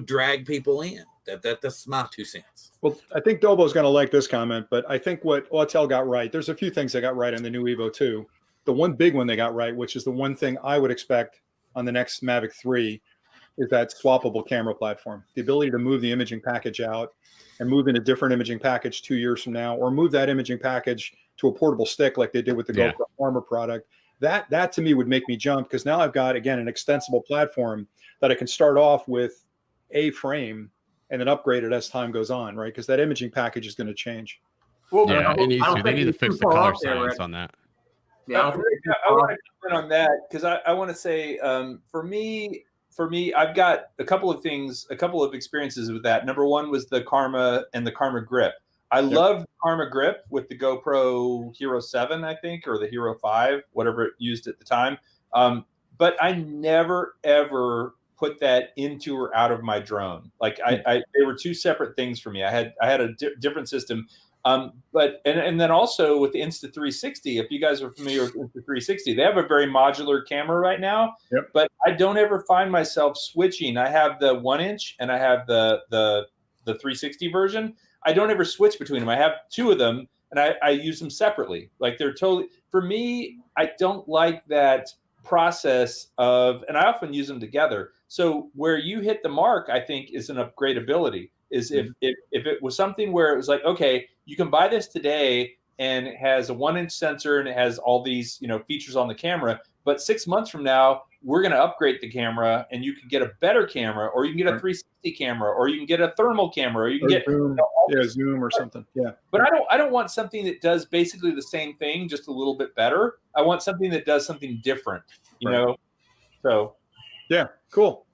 drag people in. That's my 2 cents. Well, I think Dobo's going to like this comment, but I think what Autel got right, there's a few things they got right on the new Evo 2. The one big one they got right, which is the one thing I would expect on the next Mavic 3, is that swappable camera platform. The ability to move the imaging package out and move in a different imaging package 2 years from now, or move that imaging package to a portable stick like they did with the GoPro Armor product. That to me would make me jump, because now I've got, again, an extensible platform that I can start off with a frame and then upgrade it as time goes on, right? Because that imaging package is going to change. Well, yeah, they need to fix the color science on that. Yeah, I want to comment on that, because I want to say, for me, I've got a couple of experiences with that. Number one was the Karma and the Karma Grip. I love the Karma Grip with the GoPro Hero 7, I think, or the Hero 5, whatever it used at the time. But I never, ever put that into or out of my drone. Like they were two separate things for me. I had a different system. But then also with the Insta360, if you guys are familiar with Insta360, they have a very modular camera right now. Yep. But I don't ever find myself switching. I have the 1-inch and I have the 360 version. I don't ever switch between them. I have two of them and I use them separately. Like they're totally, for me, I don't like that process of, and I often use them together. So where you hit the mark, I think, is an upgradability. Is if it was something where it was like, okay, you can buy this today and it has a 1-inch sensor and it has all these, features on the camera, but 6 months from now, we're going to upgrade the camera and you can get a better camera, or you can get a 360 camera, or you can get a thermal camera, or you can get Zoom, Zoom or something. Yeah. But I don't want something that does basically the same thing, just a little bit better. I want something that does something different, you know? So. Yeah, cool.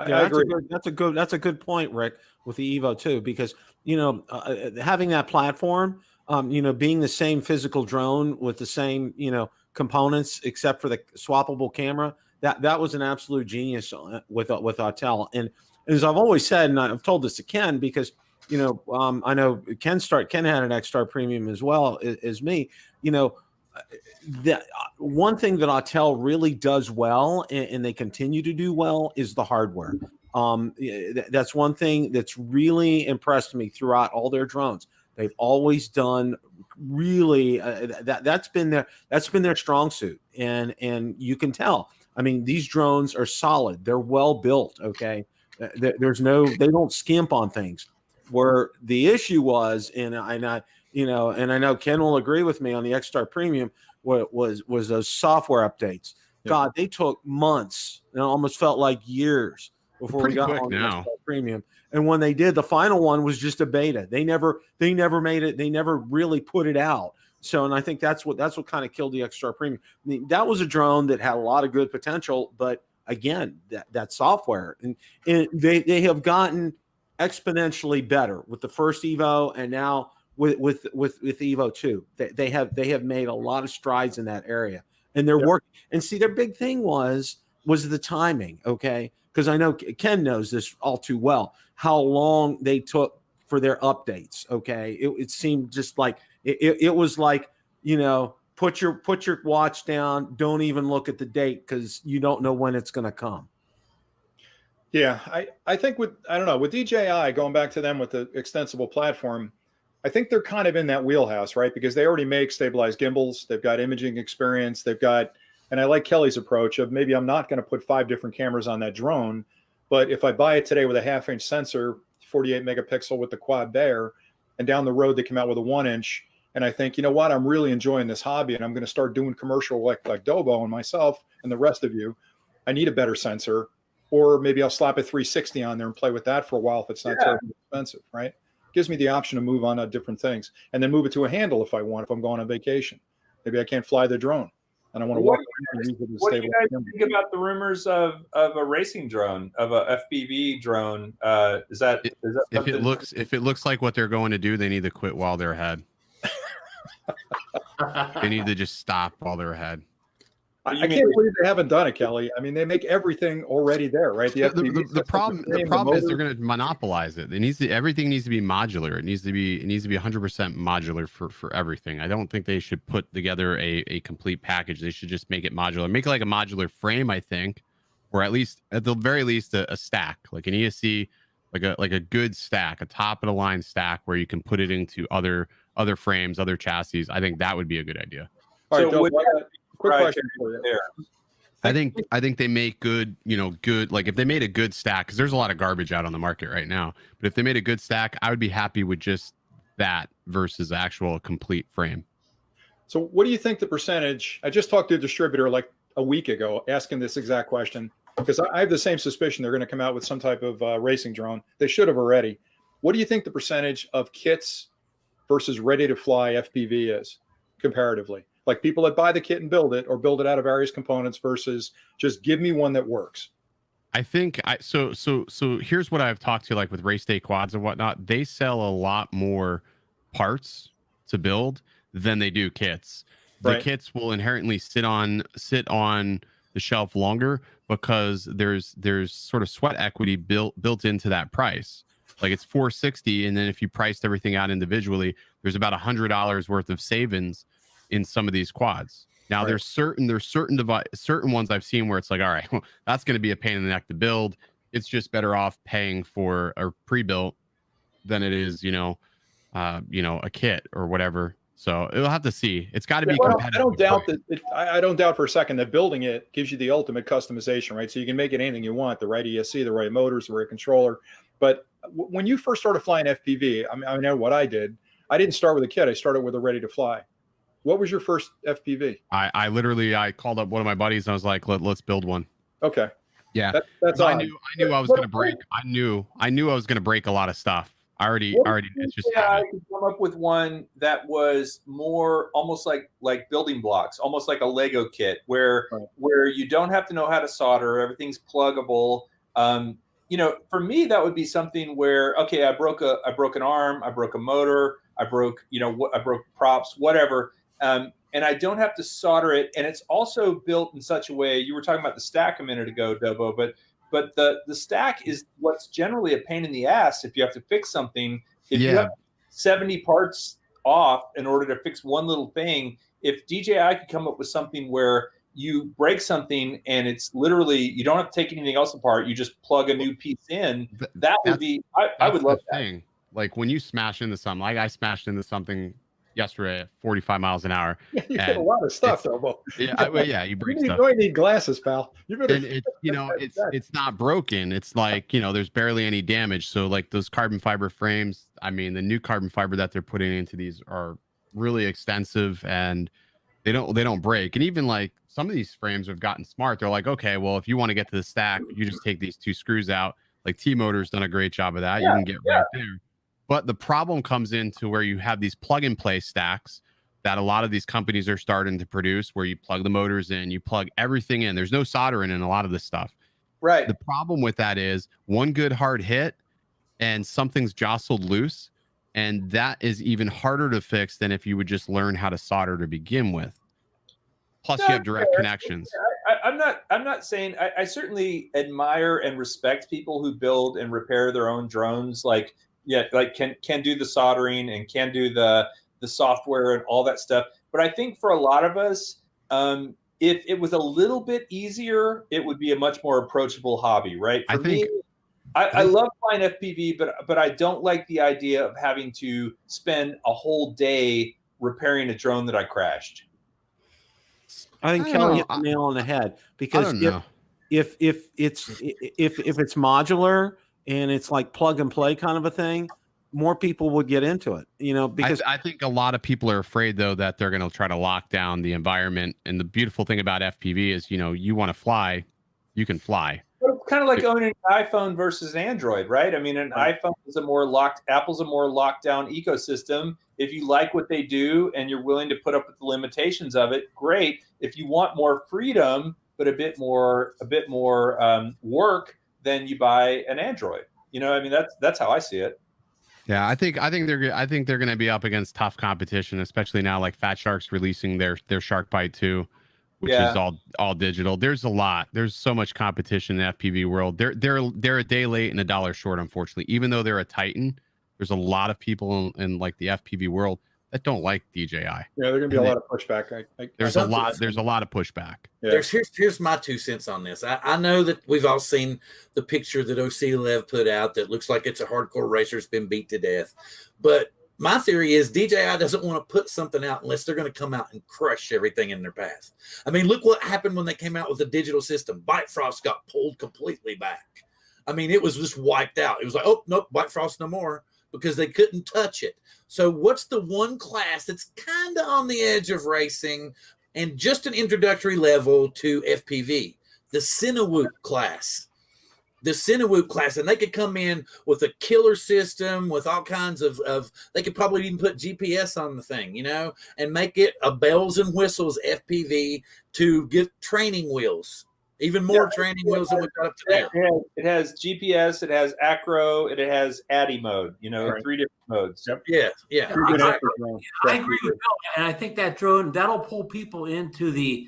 Yeah, I agree. That's a good point, Rick, with the Evo too, because having that platform, being the same physical drone with the same components except for the swappable camera, that was an absolute genius with Autel. And as I've always said, and I've told this to Ken, because I know Ken had an X-Star Premium as well as me. The one thing that Autel really does well, and they continue to do well, is the hardware. That's one thing that's really impressed me throughout all their drones. They've always done really that's been their strong suit, and you can tell. I mean, these drones are solid. They're well built. Okay, they don't skimp on things. Where the issue was, and I know Ken will agree with me on the X-Star Premium, was those software updates. Yeah. God, they took months, and it almost felt like years before we got on the X-Star Premium. And when they did, the final one was just a beta. They never made it. They never really put it out. So, and I think that's what kind of killed the X-Star Premium. I mean, that was a drone that had a lot of good potential, but again, that software, and they have gotten exponentially better with the first Evo, and now with Evo 2. They have made a lot of strides in that area, and they're working. And see, their big thing was the timing, okay? because I know Ken knows this all too well, how long they took for their updates. Okay. It seemed just like it was like, put your watch down. Don't even look at the date because you don't know when it's going to come. Yeah, I think with DJI, going back to them with the extensible platform, I think they're kind of in that wheelhouse, right? Because they already make stabilized gimbals. They've got imaging experience. They've got, and I like Kelly's approach of maybe I'm not going to put 5 different cameras on that drone, but if I buy it today with a 1/2-inch sensor, 48 megapixel with the quad there, and down the road they come out with a 1-inch, and I think, you know what, I'm really enjoying this hobby, and I'm going to start doing commercial like Dobo and myself and the rest of you. I need a better sensor, or maybe I'll slap a 360 on there and play with that for a while if it's not terribly expensive, right? Gives me the option to move on to different things, and then move it to a handle if I want, if I'm going on vacation. Maybe I can't fly the drone and I want to walk around and use it as What do stable. you guys think about the rumors of a racing drone, of a FPV drone? Is that if it looks like what they're going to do, they need to quit while they're ahead. They need to just stop while they're ahead. I can't believe they haven't done it, Kelly. I mean, they make everything already there, right? The problem is they're going to monopolize it. Everything needs to be modular. It needs to be 100% modular for everything. I don't think they should put together a complete package. They should just make it modular. Make it like a modular frame, I think, or at the very least a stack, like an ESC, like a good stack, a top of the line stack where you can put it into other frames, other chassis. I think that would be a good idea. All right, So quick question for you. There. I think they make good, like if they made a good stack, because there's a lot of garbage out on the market right now. But if they made a good stack, I would be happy with just that versus actual complete frame. So what do you think the percentage? I just talked to a distributor like a week ago asking this exact question, because I have the same suspicion they're going to come out with some type of racing drone. They should have already. What do you think the percentage of kits versus ready to fly FPV is comparatively? Like people that buy the kit and build it, or build it out of various components, versus just give me one that works. I think so here's what I've talked to, like with race day quads and whatnot. They sell a lot more parts to build than they do kits. The kits will inherently sit on the shelf longer because there's sort of sweat equity built into that price. Like it's $460, and then if you priced everything out individually, there's about $100 worth of savings in some of these quads. Now there's certain ones I've seen where it's like, all right, well, that's going to be a pain in the neck to build. It's just better off paying for a pre-built than it is, a kit or whatever. So it'll have to see. It's got to be competitive. I don't doubt that. I don't doubt for a second that building it gives you the ultimate customization, right? So you can make it anything you want, the right ESC, the right motors, the right controller. But when you first started flying FPV, I know what I did. I didn't start with a kit. I started with a ready to fly. What was your first FPV? I literally called up one of my buddies and I was like, let's build one. Okay. Yeah. That's I knew I was going to break. I knew I was going to break a lot of stuff. I already it's just I could come up with one that was more almost like building blocks, almost like a Lego kit where you don't have to know how to solder, everything's pluggable. For me that would be something where, okay, I broke an arm, I broke a motor, I broke props, whatever. And I don't have to solder it. And it's also built in such a way, you were talking about the stack a minute ago, Dobo, but the stack is what's generally a pain in the ass if you have to fix something. If you have 70 parts off in order to fix one little thing, if DJI could come up with something where you break something and it's literally, you don't have to take anything else apart, you just plug a new piece in, that would be, I would love that. Thing. Like when you smash into something, like I smashed into something yesterday at 45 miles an hour. You get a lot of stuff, though. You break stuff. You really need glasses, pal. You better. It's not broken. It's like, there's barely any damage. So like those carbon fiber frames, I mean, the new carbon fiber that they're putting into these are really extensive and they don't break. And even like some of these frames have gotten smart. They're like, okay, well, if you want to get to the stack, you just take these 2 screws out. Like T-Motor's done a great job of that. You can get right there. But the problem comes into where you have these plug-and-play stacks that a lot of these companies are starting to produce, where you plug the motors in, you plug everything in. There's no soldering in a lot of this stuff. Right. The problem with that is one good hard hit and something's jostled loose, and that is even harder to fix than if you would just learn how to solder to begin with. Plus, you have direct connections. I'm not saying I certainly admire and respect people who build and repair their own drones. Like can do the soldering and can do the software and all that stuff. But I think for a lot of us, if it was a little bit easier, it would be a much more approachable hobby, right? For me, I love flying FPV, but I don't like the idea of having to spend a whole day repairing a drone that I crashed. I think Kelly hit the nail on the head, because if it's modular and it's like plug and play kind of a thing, more people would get into it, because I think a lot of people are afraid, though, that they're going to try to lock down the environment. And the beautiful thing about FPV is, you want to fly, you can fly. Well, it's kind of like owning an iPhone versus Android, right? I mean, an iPhone is Apple's a more locked down ecosystem. If you like what they do and you're willing to put up with the limitations of it, great. If you want more freedom, but a bit more work, then you buy an Android. I mean, that's how I see it. Yeah, I think they're going to be up against tough competition, especially now, like Fat Shark's releasing their Shark Bite 2, which is all digital. There's so much competition in the FPV world. They're a day late and $1 short, unfortunately. Even though they're a Titan, there's a lot of people in like the FPV world that don't like DJI. Yeah, there's gonna be a lot of pushback. There's a lot of pushback. Yeah. Here's my 2 cents on this. I know that we've all seen the picture that OC put out that looks like it's a hardcore racer's been beat to death. But my theory is DJI doesn't want to put something out unless they're going to come out and crush everything in their path. I mean, look what happened when they came out with the digital system. Bifrost got pulled completely back. I mean, it was just wiped out. It was like, oh, nope, Bifrost no more, because they couldn't touch it. So what's the one class that's kind of on the edge of racing and just an introductory level to FPV? The Cinewoop class. The Cinewoop class. And they could come in with a killer system with all kinds of they could probably even put GPS on the thing, and make it a bells and whistles FPV to get training wheels. Even more training wheels than we've got up to now. It has GPS, it has acro, and it has ADI mode, 3 different modes. Yep. Yeah. I agree with Bill, and I think that drone, that'll pull people into the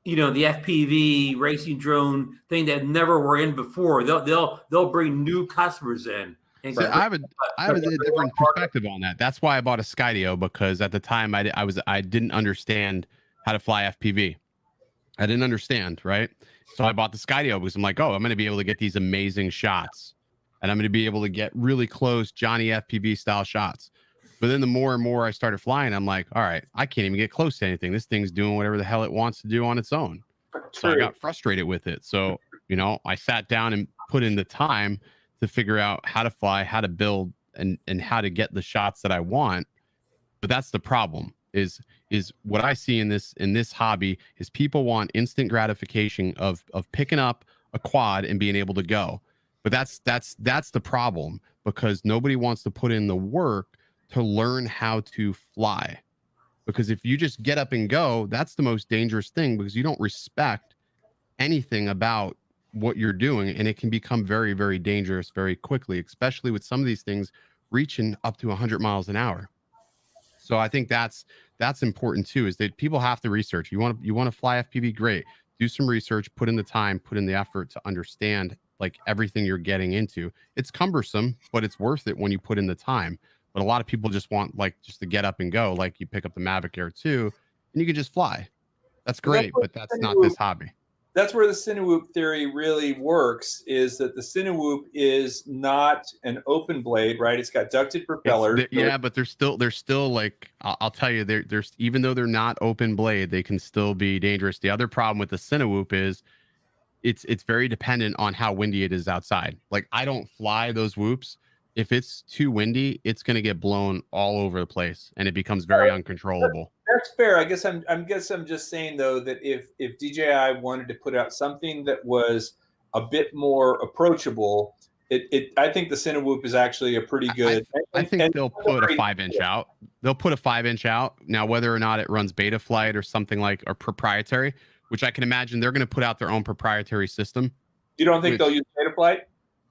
FPV racing drone thing that never were in before. They'll bring new customers in. So I have a different perspective on that. That's why I bought a Skydio, because at the time I didn't understand how to fly FPV. I didn't understand, right? So I bought the Skydio because I'm like, I'm going to be able to get these amazing shots, and I'm going to be able to get really close Johnny FPV style shots. But then the more and more I started flying, I'm like, all right, I can't even get close to anything. This thing's doing whatever the hell it wants to do on its own. So I got frustrated with it. So, I sat down and put in the time to figure out how to fly, how to build, and how to get the shots that I want. But that's the problem. Is what I see in this hobby is people want instant gratification of picking up a quad and being able to go. But that's the problem, because nobody wants to put in the work to learn how to fly. Because if you just get up and go, that's the most dangerous thing, because you don't respect anything about what you're doing, and it can become very, very dangerous very quickly, especially with some of these things reaching up to 100 miles an hour. So I think that's important too, is that people have to research. You want to fly FPV, great. Do some research, put in the time, put in the effort to understand like everything you're getting into. It's cumbersome, but it's worth it when you put in the time. But a lot of people just want just to get up and go. Like you pick up the Mavic Air 2 and you can just fly. That's great, but that's not this hobby. That's where the Cinewoop theory really works, is that the Cinewoop is not an open blade, right? It's got ducted propellers. But they're still like, I'll tell you, there's even though they're not open blade, they can still be dangerous. The other problem with the Cinewoop is it's very dependent on how windy it is outside. Like I don't fly those whoops. If it's too windy, it's going to get blown all over the place and it becomes very uncontrollable. That's fair. I guess I'm just saying though that if DJI wanted to put out something that was a bit more approachable, I think the Cinewoop is actually a pretty good. I think they'll put a 5-inch out. They'll put a 5-inch out. Now, whether or not it runs beta flight or something like or proprietary, which I can imagine they're going to put out their own proprietary system. You don't think they'll use beta flight?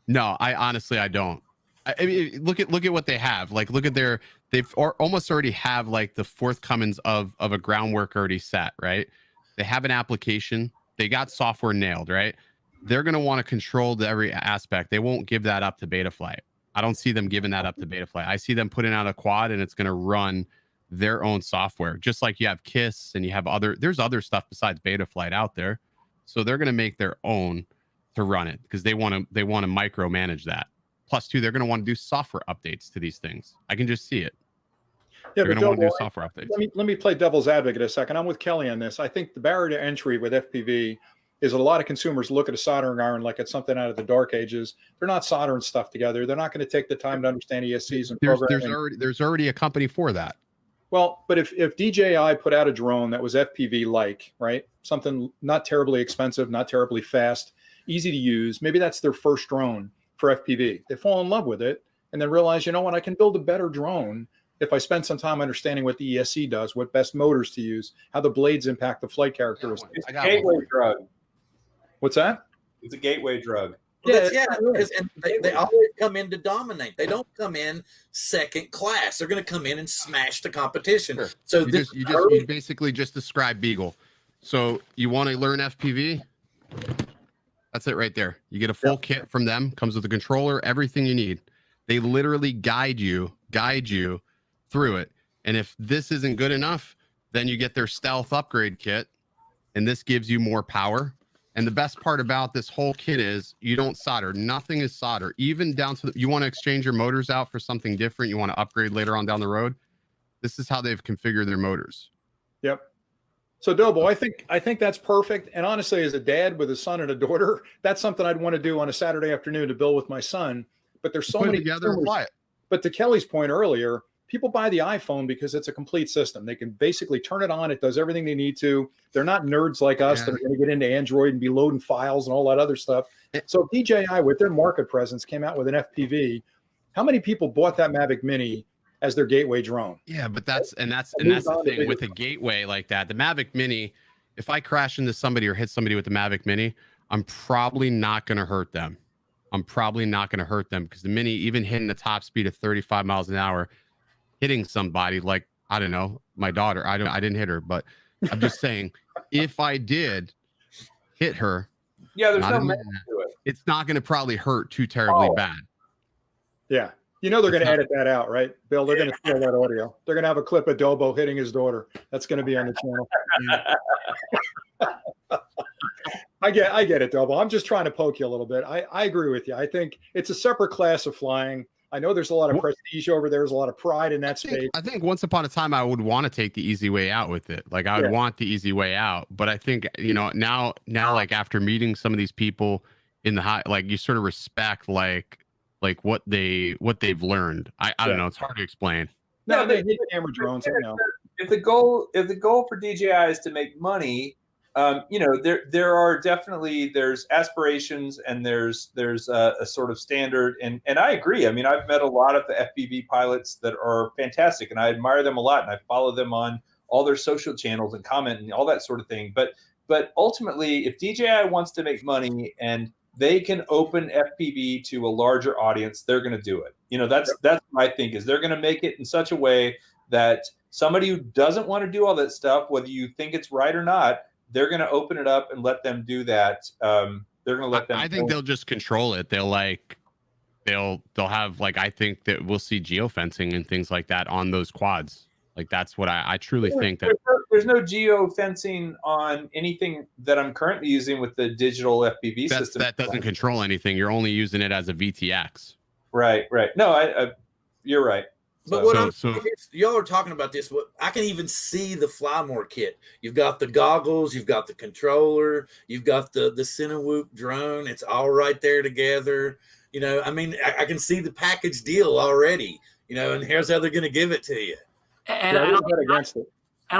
No, I don't. I mean, look at what they have. Like, look at they've almost already have like the forthcomings of a groundwork already set, right? They have an application. They got software nailed, right? They're going to want to control every aspect. They won't give that up to Betaflight. I don't see them giving that up to Betaflight. I see them putting out a quad and it's going to run their own software, just like you have KISS and you have there's other stuff besides Betaflight out there. So they're going to make their own to run it because they want to micromanage that. Plus, too, they're going to want to do software updates to these things. I can just see it. Yeah, they're going to want to do software updates. Let me play devil's advocate a second. I'm with Kelly on this. I think the barrier to entry with FPV is that a lot of consumers look at a soldering iron like it's something out of the dark ages. They're not soldering stuff together. They're not going to take the time to understand ESCs and programming. There's already a company for that. Well, but if DJI put out a drone that was FPV-like, right? Something not terribly expensive, not terribly fast, easy to use. Maybe that's their first drone for FPV. They fall in love with it and then realize, you know what, I can build a better drone if I spend some time understanding what the ESC does, what best motors to use, how the blades impact the flight characteristics. It's a gateway drug. What's that? It's a gateway drug. Yeah, and they always come in to dominate. They don't come in second class. They're going to come in and smash the competition. Sure. So you basically just described Beagle. So you want to learn FPV? That's it right there. You get a full kit from them. Comes with a controller, everything you need. They literally guide you through it. And if this isn't good enough, then you get their stealth upgrade kit, and this gives you more power. And the best part about this whole kit is you don't solder. Nothing is solder. Even down to you want to exchange your motors out for something different. You want to upgrade later on down the road. This is how they've configured their motors. Yep. So Dobo, I think that's perfect. And honestly, as a dad with a son and a daughter, that's something I'd want to do on a Saturday afternoon to build with my son. But there's so many together and fly it. But to Kelly's point earlier, people buy the iPhone because it's a complete system. They can basically turn it on. It does everything they need to. They're not nerds like us that are going to get into Android and be loading files and all that other stuff. So DJI, with their market presence, came out with an FPV. How many people bought that Mavic Mini as their gateway drone? Yeah, but that's the thing with a gateway like that. The Mavic Mini, if I crash into somebody or hit somebody with the Mavic Mini, I'm probably not going to hurt them. Because the Mini, even hitting the top speed of 35 miles an hour, hitting somebody like, I don't know, my daughter, I didn't hit her, but I'm just saying, if I did hit her, there's no method to it. It's not going to probably hurt too terribly bad. Yeah. You know they're going to edit that out, right, Bill? They're going to steal that audio. They're going to have a clip of Dobo hitting his daughter. That's going to be on the channel. I get it, Dobo. I'm just trying to poke you a little bit. I agree with you. I think it's a separate class of flying. I know there's a lot of prestige over there. There's a lot of pride in that space. I think once upon a time I would want to take the easy way out with it. Like I would want the easy way out. But I think, now like after meeting some of these people in the high, like you sort of respect like what they've learned. I don't know. It's hard to explain. No, they hit camera drones. If the goal for DJI is to make money, there are definitely there's aspirations and there's a sort of standard, and I agree. I mean, I've met a lot of the FPV pilots that are fantastic, and I admire them a lot, and I follow them on all their social channels and comment and all that sort of thing. But ultimately, if DJI wants to make money and they can open FPV to a larger audience, they're going to do it. That's what I think is they're going to make it in such a way that somebody who doesn't want to do all that stuff, whether you think it's right or not, they're going to open it up and let them do that. They're going to let them. I think they'll just control it. They'll have I think that we'll see geofencing and things like that on those quads. Like that's what I truly think that there's no geofencing on anything that I'm currently using with the digital FPV system. That doesn't control anything. You're only using it as a VTX. Right. No, you're right. But y'all are talking about this. I can even see the Flymore kit. You've got the goggles, you've got the controller, you've got the Cinewhoop drone. It's all right there together. I mean, I can see the package deal already. And here's how they're going to give it to you. And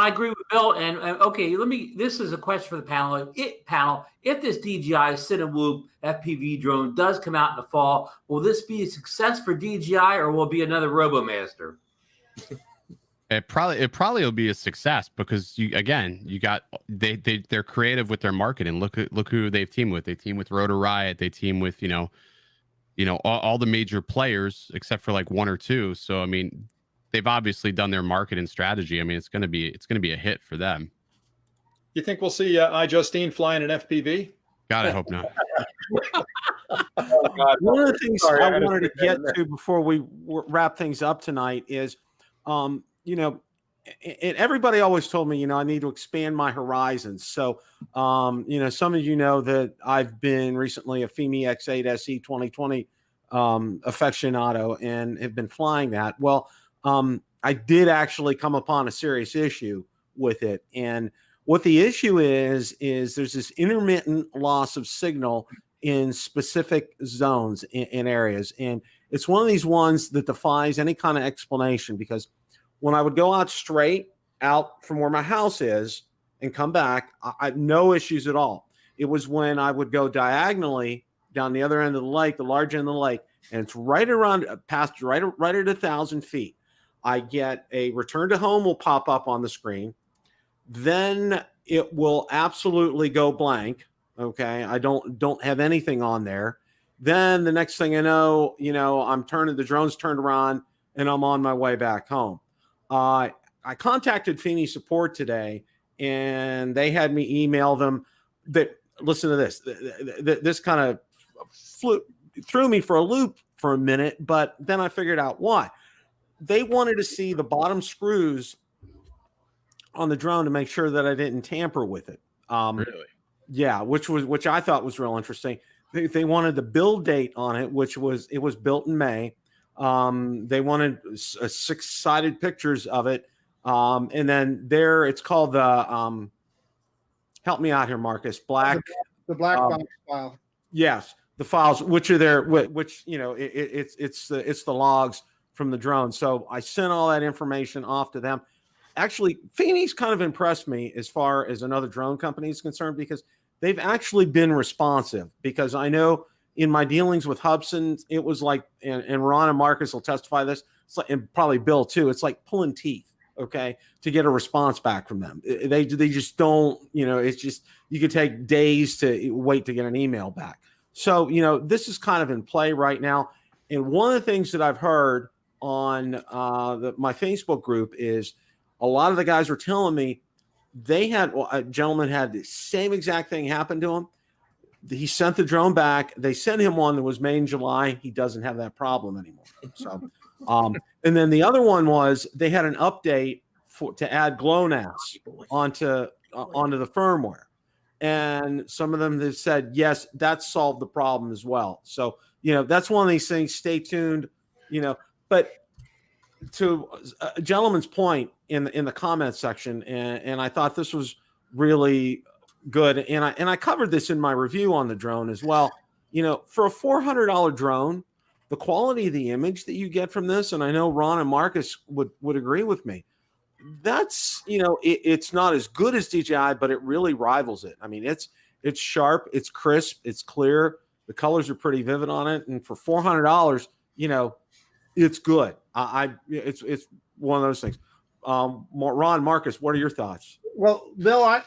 I agree with Bill. And okay, this is a question for the panel. If this DJI Cinewhoop FPV drone does come out in the fall, will this be a success for DJI or will it be another RoboMaster? It probably will be a success because they're creative with their marketing. Look who they've teamed with. They team with Rotor Riot. They team with all the major players except for like one or two. So I mean, they've obviously done their marketing strategy. I mean, it's gonna be a hit for them. You think we'll see iJustine flying an FPV? God, I hope not. Oh, God. One of the things Sorry, I I had to wanted to stick that get in there. to before we wrap things up tonight is, you know, and everybody always told me, you know, I need to expand my horizons. So, you know, some of you know that I've been recently a Fimi X8 SE 2020 aficionado and have been flying that. Well, I did actually come upon a serious issue with it. And what the issue is there's this intermittent loss of signal in specific zones in areas. And it's one of these ones that defies any kind of explanation, because when I would go out straight out from where my house is and come back, I no issues at all. It was when I would go diagonally down the other end of the lake, the large end of the lake, and it's right around past right at 1,000 feet. I get a return to home will pop up on the screen. Then it will absolutely go blank. Okay. I don't have anything on there. Then the next thing I know, you know, the drone's turned around and I'm on my way back home. I contacted Fimi support today and they had me email them that, listen to this, this kind of threw me for a loop for a minute, but then I figured out why. They wanted to see the bottom screws on the drone to make sure that I didn't tamper with it. Really? Yeah, which I thought was real interesting. They wanted the build date on it, which was built in May. They wanted 6-sided pictures of it, and then it's called the help me out here, Marcus. The black box file. Yes, the files, which are there, which you know, it's the logs from the drone. So I sent all that information off to them. Actually, Fimi's kind of impressed me as far as another drone company is concerned, because they've actually been responsive. Because I know in my dealings with Hubsan, it was like, and Ron and Marcus will testify this, it's like, and probably Bill too, it's like pulling teeth, okay, to get a response back from them. They just don't, you know, it's just, you could take days to wait to get an email back. So, you know, this is kind of in play right now. And one of the things that I've heard on my Facebook group is, a lot of the guys were telling me a gentleman had the same exact thing happen to him. He sent the drone back. They sent him one that was made in July. He doesn't have that problem anymore. So, and then the other one was they had an update to add GLONASS onto the firmware. And some of them have said, yes, that solved the problem as well. So, you know, that's one of these things. Stay tuned, you know, but to a gentleman's point in the comments section, and I thought this was really good, and I covered this in my review on the drone as well. You know, for a $400 drone, the quality of the image that you get from this, and I know Ron and Marcus would agree with me, that's, you know, it's not as good as DJI, but it really rivals it. I mean, it's sharp, it's crisp, it's clear, the colors are pretty vivid on it, and for $400, you know, it's good. It's one of those things. Ron, Marcus, what are your thoughts? Well, Bill, I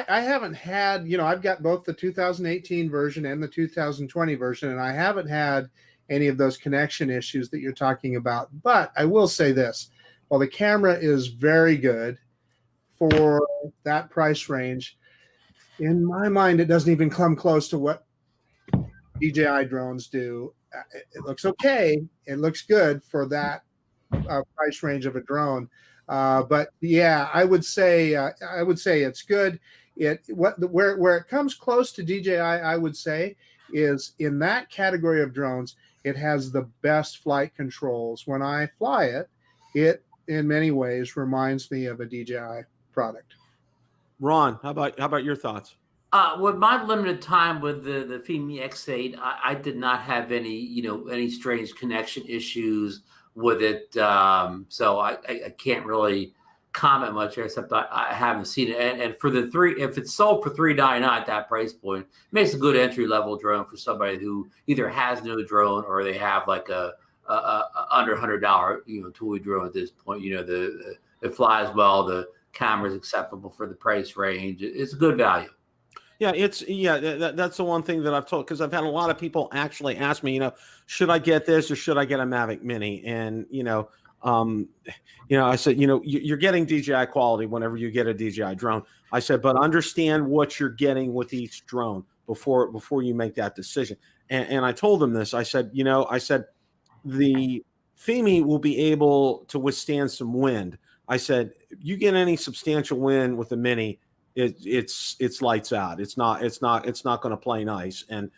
haven't had, you know, I've got both the 2018 version and the 2020 version, and I haven't had any of those connection issues that you're talking about. But I will say this, while the camera is very good for that price range, in my mind, it doesn't even come close to what DJI drones do. It looks okay. It looks good for that price range of a drone. But yeah, I would say it's good. Where it comes close to DJI, I would say, is in that category of drones, it has the best flight controls. When I fly it, it in many ways reminds me of a DJI product. Ron, how about your thoughts? With my limited time with the Fimi X8, I did not have any strange connection issues with it. So I can't really comment much, except I haven't seen it. And for the if it's sold for $399 at that price point, it makes a good entry level drone for somebody who either has no drone or they have like a under $100 toy drone at this point. You know, it flies well, the camera is acceptable for the price range. It's a good value. Yeah, that's the one thing that I've told, because I've had a lot of people actually ask me, you know, should I get this or should I get a Mavic Mini? And, you know, I said, you're getting DJI quality whenever you get a DJI drone. I said, but understand what you're getting with each drone before you make that decision. And I told them this. I said, the Fimi will be able to withstand some wind. I said, you get any substantial wind with the Mini, it's lights out. It's not going to play nice. And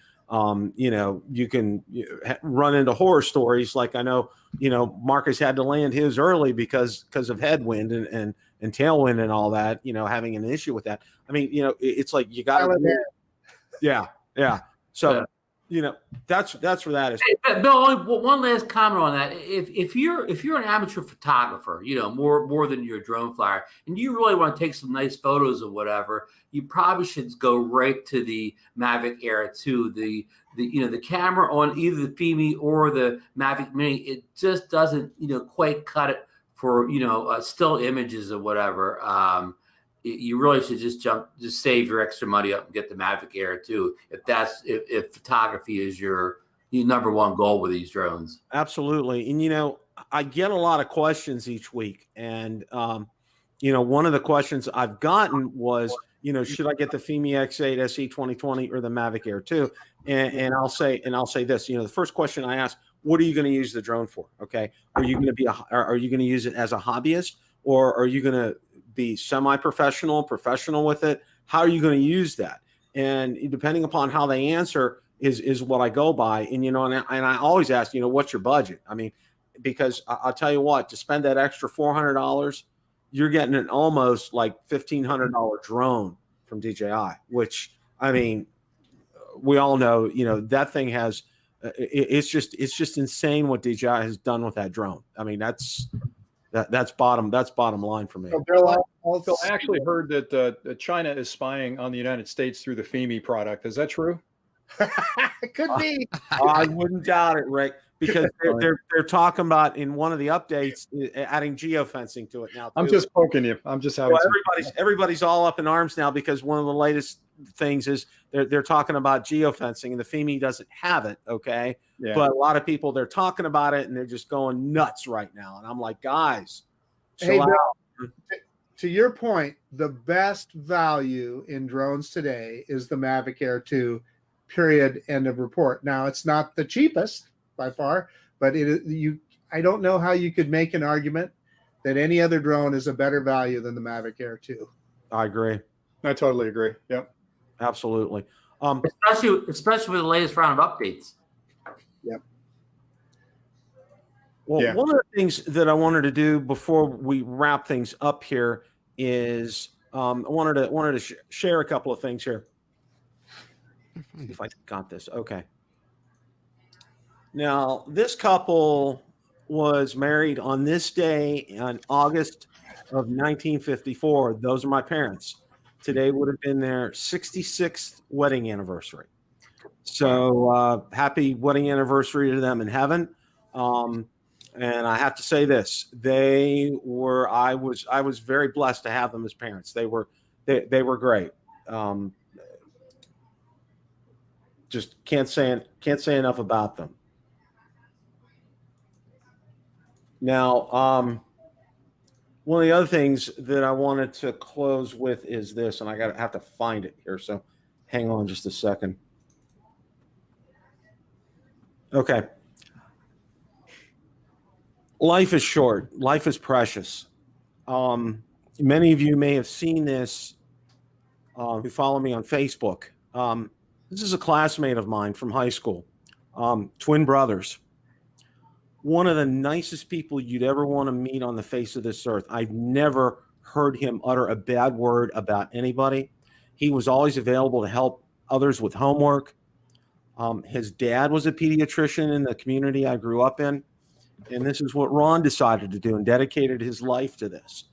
you can run into horror stories. Like I know, Marcus had to land his early because of headwind and tailwind and all that, having an issue with that. I mean, it's like you got to, yeah. So, that's where that is. Hey, Bill, only one last comment on that. If you're an amateur photographer, more than you're a drone flyer, and you really want to take some nice photos or whatever, you probably should go right to the Mavic Air 2. The camera on either the Fimi or the Mavic Mini, it just doesn't quite cut it for still images or whatever. You really should just save your extra money up and get the Mavic Air 2 if photography is your number one goal with these drones. Absolutely. And I get a lot of questions each week, and one of the questions I've gotten was, should I get the Fimi X8 SE 2020 or the Mavic Air 2? And I'll say this, the first question I ask, what are you going to use the drone for? Okay. Are you going to use it as a hobbyist, or are you going to be semi-professional, professional with it? How are you going to use that? And depending upon how they answer is what I go by. And, and I always ask, what's your budget? I mean, because I'll tell you what, to spend that extra $400, you're getting an almost like $1,500 drone from DJI, which, I mean, we all know, that thing has, it's just insane what DJI has done with that drone. I mean, that's bottom line for me. So Bill, I actually heard that China is spying on the United States through the Fimi product. Is that true? Could be. I wouldn't doubt it, Rick, because they're talking about in one of the updates adding geofencing to it now. I'm just poking you. I'm just having everybody's all up in arms now because one of the latest things is they're talking about geofencing, and the Fimi doesn't have it. Okay. Yeah. But a lot of people, they're talking about it and they're just going nuts right now. And I'm like, guys, hey, Bill, to your point, the best value in drones today is the Mavic Air 2, period, end of report. Now, it's not the cheapest by far, but I don't know how you could make an argument that any other drone is a better value than the Mavic Air 2. I agree. I totally agree. Yep. Absolutely. Especially with the latest round of updates. Yep. Well, yeah. One of the things that I wanted to do before we wrap things up here is I wanted to share a couple of things here. If I got this, okay. Now, this couple was married on this day in August of 1954. Those are my parents. Today would have been their 66th wedding anniversary. So happy wedding anniversary to them in heaven. And I have to say this, I was very blessed to have them as parents. They were great. Just can't say enough about them. Now, one of the other things that I wanted to close with is this, and I have to find it here. So hang on just a second. Okay. Life is short. Life is precious. Many of you may have seen this who follow me on Facebook. This is a classmate of mine from high school, twin brothers. One of the nicest people you'd ever want to meet on the face of this earth. I've never heard him utter a bad word about anybody. He was always available to help others with homework. His dad was a pediatrician in the community I grew up in. And this is what Ron decided to do and dedicated his life to this.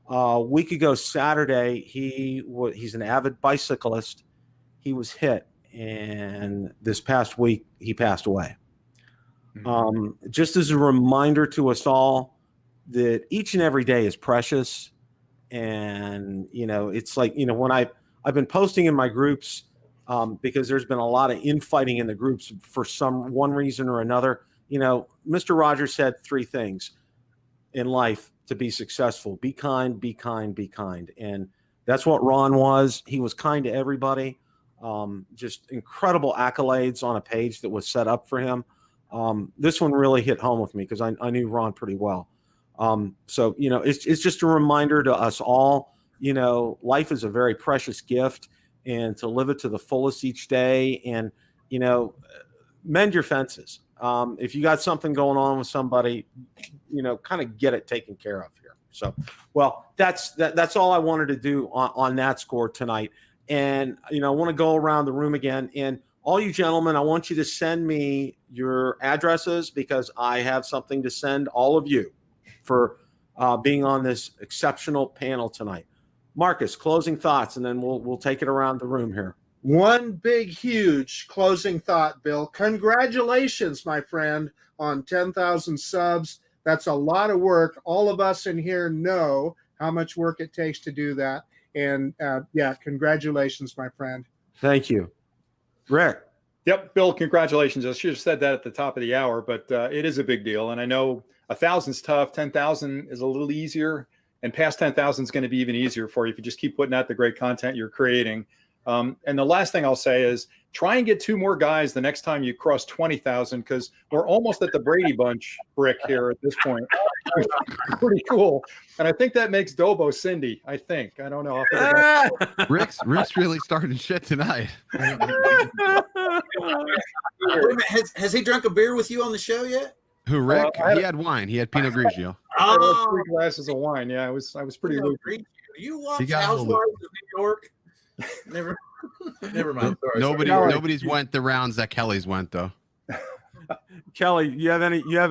A week ago Saturday, he's an avid bicyclist. He was hit, and this past week he passed away. Just as a reminder to us all that each and every day is precious. And, it's like, when I've been posting in my groups because there's been a lot of infighting in the groups for one reason or another. Mr. Rogers said three things: in life to be successful. Be kind, be kind, be kind. And that's what Ron was. He was kind to everybody. Just incredible accolades on a page that was set up for him. This one really hit home with me because I knew Ron pretty well. So, you know, it's just a reminder to us all, you know, life is a very precious gift, and to live it to the fullest each day, and, you know, mend your fences. If you got something going on with somebody, you know, kind of get it taken care of here. So, well, that's all I wanted to do on that score tonight. And, you know, I want to go around the room again, and all you gentlemen, I want you to send me your addresses, because I have something to send all of you for being on this exceptional panel tonight. Marcus, closing thoughts, and then we'll take it around the room here. One big, huge closing thought, Bill. Congratulations, my friend, on 10,000 subs. That's a lot of work. All of us in here know how much work it takes to do that. And yeah, congratulations, my friend. Thank you. Rick. Yep, Bill, congratulations. I should have said that at the top of the hour, but it is a big deal. And I know 1,000's tough. 10,000 is a little easier. And past 10,000 is going to be even easier for you if you just keep putting out the great content you're creating. And the last thing I'll say is try and get 2 more guys the next time you cross 20,000, because we're almost at the Brady Bunch, Rick, here at this point. Pretty cool. And I think that makes Dobo Cindy, I think. I don't know. Rick's really starting shit tonight. Has he drunk a beer with you on the show yet? Who, Rick? He had wine. He had Pinot Grigio. I had 3 glasses of wine. Yeah, I was pretty loose. You watch Housewives of New York? Never mind. Sorry, nobody's went the rounds that Kelly's went, though. Kelly, you have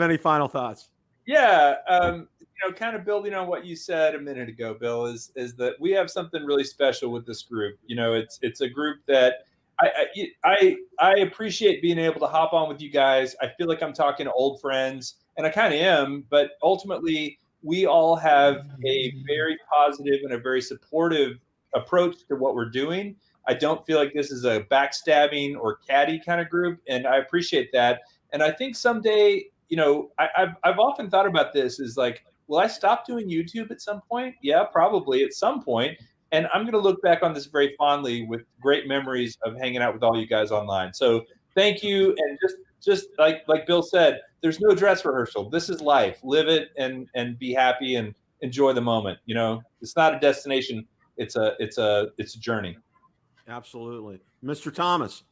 any final thoughts? Yeah, you know, kind of building on what you said a minute ago, Bill, is that we have something really special with this group. You know, it's a group that I appreciate being able to hop on with you guys. I feel like I'm talking to old friends, and I kind of am, but ultimately we all have a very positive and a very supportive approach to what we're doing. I don't feel like this is a backstabbing or catty kind of group, and I appreciate that. And I think someday, you know, I've often thought about this, is like, will I stop doing YouTube at some point? Yeah, probably at some point. And I'm going to look back on this very fondly with great memories of hanging out with all you guys online. So thank you. And just like Bill said, there's no dress rehearsal. This is life. Live it and be happy and enjoy the moment. You know, it's not a destination. It's a journey. Absolutely. Mr. Thomas.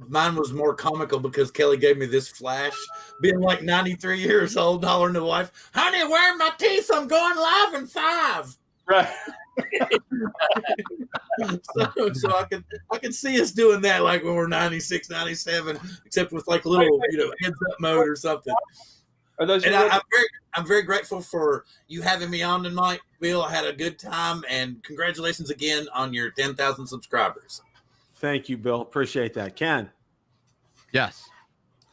Mine was more comical because Kelly gave me this flash, being like 93 years old, hollering to the wife, "Honey, where are my teeth? I'm going live in 5." Right. so I can see us doing that like when we're 96, 97, except with like a little, you know, heads up mode or something. Are those? And I'm very grateful for you having me on tonight, Bill. I had a good time, and congratulations again on your 10,000 subscribers. Thank you, Bill. Appreciate that. Ken. Yes.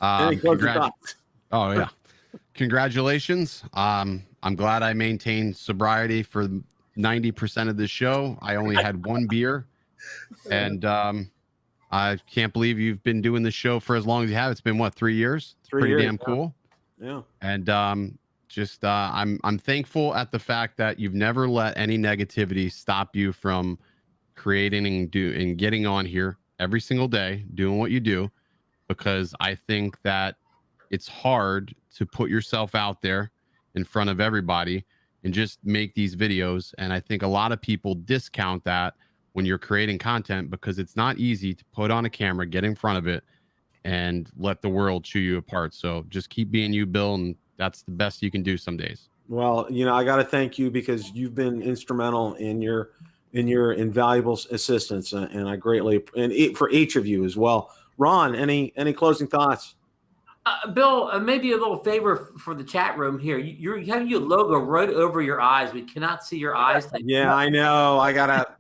Any closing thoughts? Oh yeah. Congratulations. I'm glad I maintained sobriety for 90% of the show. I only had 1 beer, and I can't believe you've been doing the show for as long as you have. It's been what, 3 years? It's pretty damn cool. Yeah. And I'm thankful at the fact that you've never let any negativity stop you from creating and getting on here every single day, doing what you do, because I think that it's hard to put yourself out there in front of everybody and just make these videos. And I think a lot of people discount that when you're creating content, because it's not easy to put on a camera, get in front of it, and let the world chew you apart. So just keep being you, Bill, and that's the best you can do some days. Well, you know, I got to thank you because you've been instrumental in your invaluable assistance, and I greatly, and for each of you as well. Ron, any closing thoughts? Bill, maybe a little favor for the chat room here. You have your logo right over your eyes. We cannot see your eyes. Yeah, I know. I gotta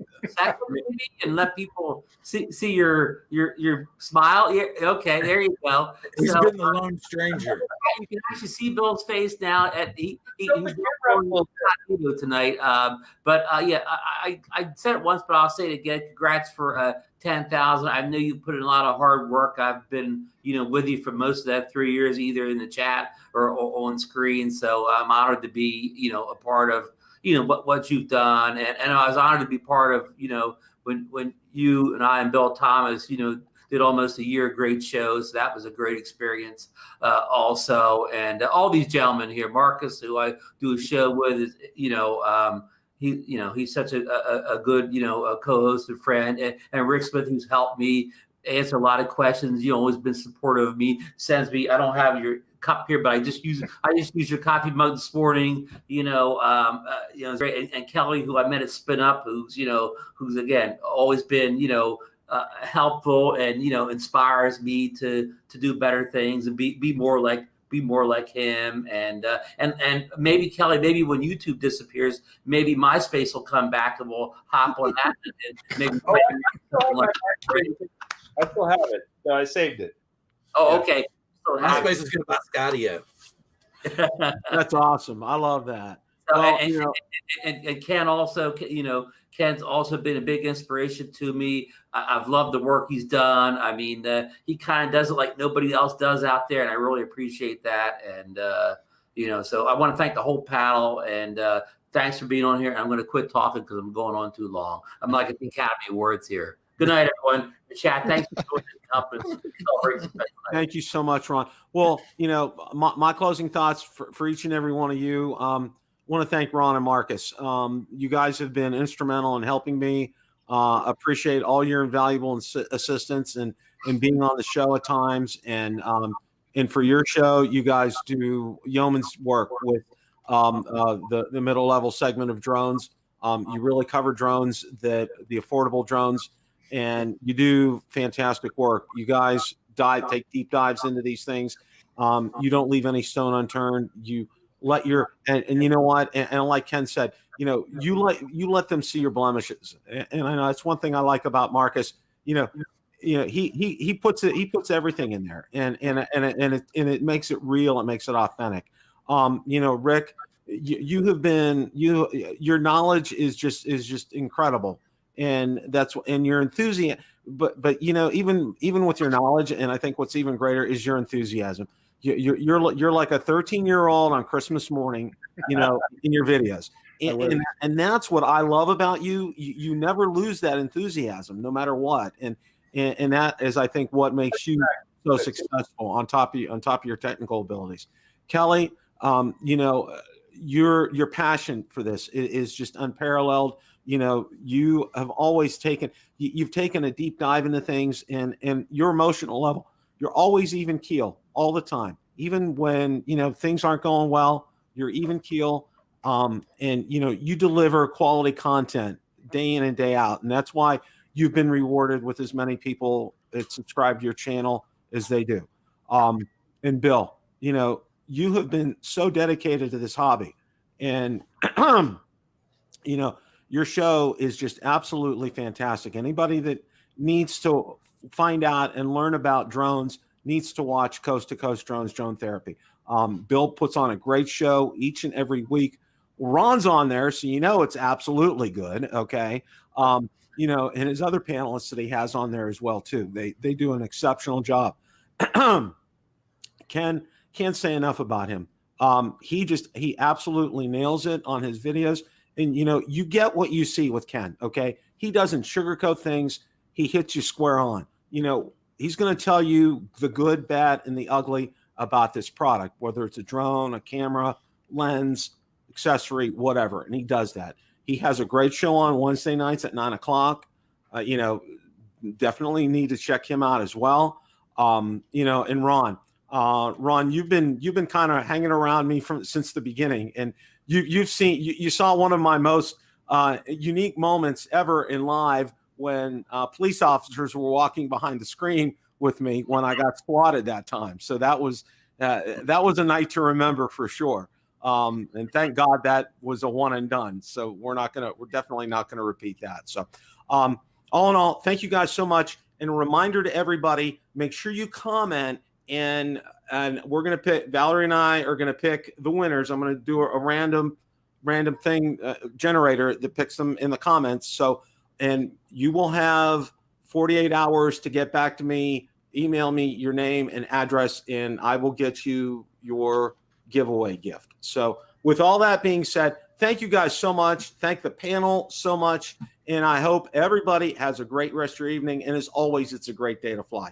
and let people see your smile. Yeah, okay, there you go. He's been the lone stranger. You can actually see Bill's face now. He's tonight. But yeah, I said it once, but I'll say it again. Congrats for 10,000. I know you put in a lot of hard work. I've been, with you for most of that 3 years, either in the chat or on screen. So I'm honored to be, a part of, what you've done. And I was honored to be part of, when you and I and Bill Thomas, did almost a year of great shows. That was a great experience also. And all these gentlemen here, Marcus, who I do a show with, is, he's such a good, a co-host and friend. And Rick Smith, who's helped me answer a lot of questions, always been supportive of me, sends me, I don't have your cup here, but I just use your coffee mug this morning, it's great. And Kelly, who I met at Spin Up, who's again, always been, helpful and, inspires me to do better things and be more like him. And maybe Kelly, maybe when YouTube disappears, maybe MySpace will come back and we'll hop on that. And maybe I still have it. No, I saved it. Oh, okay. So MySpace is going to buy Skydio. That's awesome. I love that. So, and Ken also, Ken's also been a big inspiration to me. I've loved the work he's done. I mean, he kind of does it like nobody else does out there, and I really appreciate that. And so I want to thank the whole panel, and thanks for being on here. I'm going to quit talking because I'm going on too long. I'm like at the Academy Awards here. Good night, everyone. The chat. Thanks for joining the conference. Thank you so much, Ron. Well, my closing thoughts for each and every one of you. Want to thank Ron and Marcus. You guys have been instrumental in helping me. Appreciate all your invaluable assistance and being on the show at times. And for your show, you guys do yeoman's work with the middle level segment of drones. You really cover drones, the affordable drones, and you do fantastic work. You guys take deep dives into these things. You don't leave any stone unturned. You let and you know what? And like Ken said, you let them see your blemishes. And I know that's one thing I like about Marcus. He puts everything in there, and it makes it real. It makes it authentic. Rick, your knowledge is just incredible, and your enthusiasm. But even with your knowledge, and I think what's even greater is your enthusiasm. You're like a 13-year-old on Christmas morning, in your videos. And that's what I love about you. You never lose that enthusiasm, no matter what. And that is, I think, what makes you so successful on top of your technical abilities. Kelly, your passion for this is just unparalleled. You have always taken a deep dive into things, and your emotional level, you're always even keel all the time. Even when, things aren't going well, you're even keel. And you deliver quality content day in and day out. And that's why you've been rewarded with as many people that subscribe to your channel as they do. And Bill, you have been so dedicated to this hobby, and, your show is just absolutely fantastic. Anybody that needs to find out and learn about drones needs to watch Coast to Coast Drones, Drone Therapy. Bill puts on a great show each and every week. Ron's on there, so it's absolutely good. Okay. And his other panelists that he has on there as well too. They do an exceptional job. Can't say enough about him. He absolutely nails it on his videos. And you get what you see with Ken. Okay. He doesn't sugarcoat things. He hits you square on. He's going to tell you the good, bad, and the ugly about this product, whether it's a drone, a camera, lens, accessory, whatever. And he does that. He has a great show on Wednesday nights at 9:00. Definitely need to check him out as well. And Ron, you've been kind of hanging around me since the beginning, and you saw one of my most unique moments ever in live when police officers were walking behind the screen with me when I got swatted that time. So that was a night to remember for sure. And thank God that was a one and done. So we're definitely not going to repeat that. So all in all, thank you guys so much. And a reminder to everybody, make sure you comment, and we're going to pick, Valerie and I are going to pick the winners. I'm going to do a random thing generator that picks them in the comments. So, and you will have 48 hours to get back to me. Email me your name and address, and I will get you your giveaway gift. So with all that being said, thank you guys so much. Thank the panel so much. And I hope everybody has a great rest of your evening. And as always, it's a great day to fly.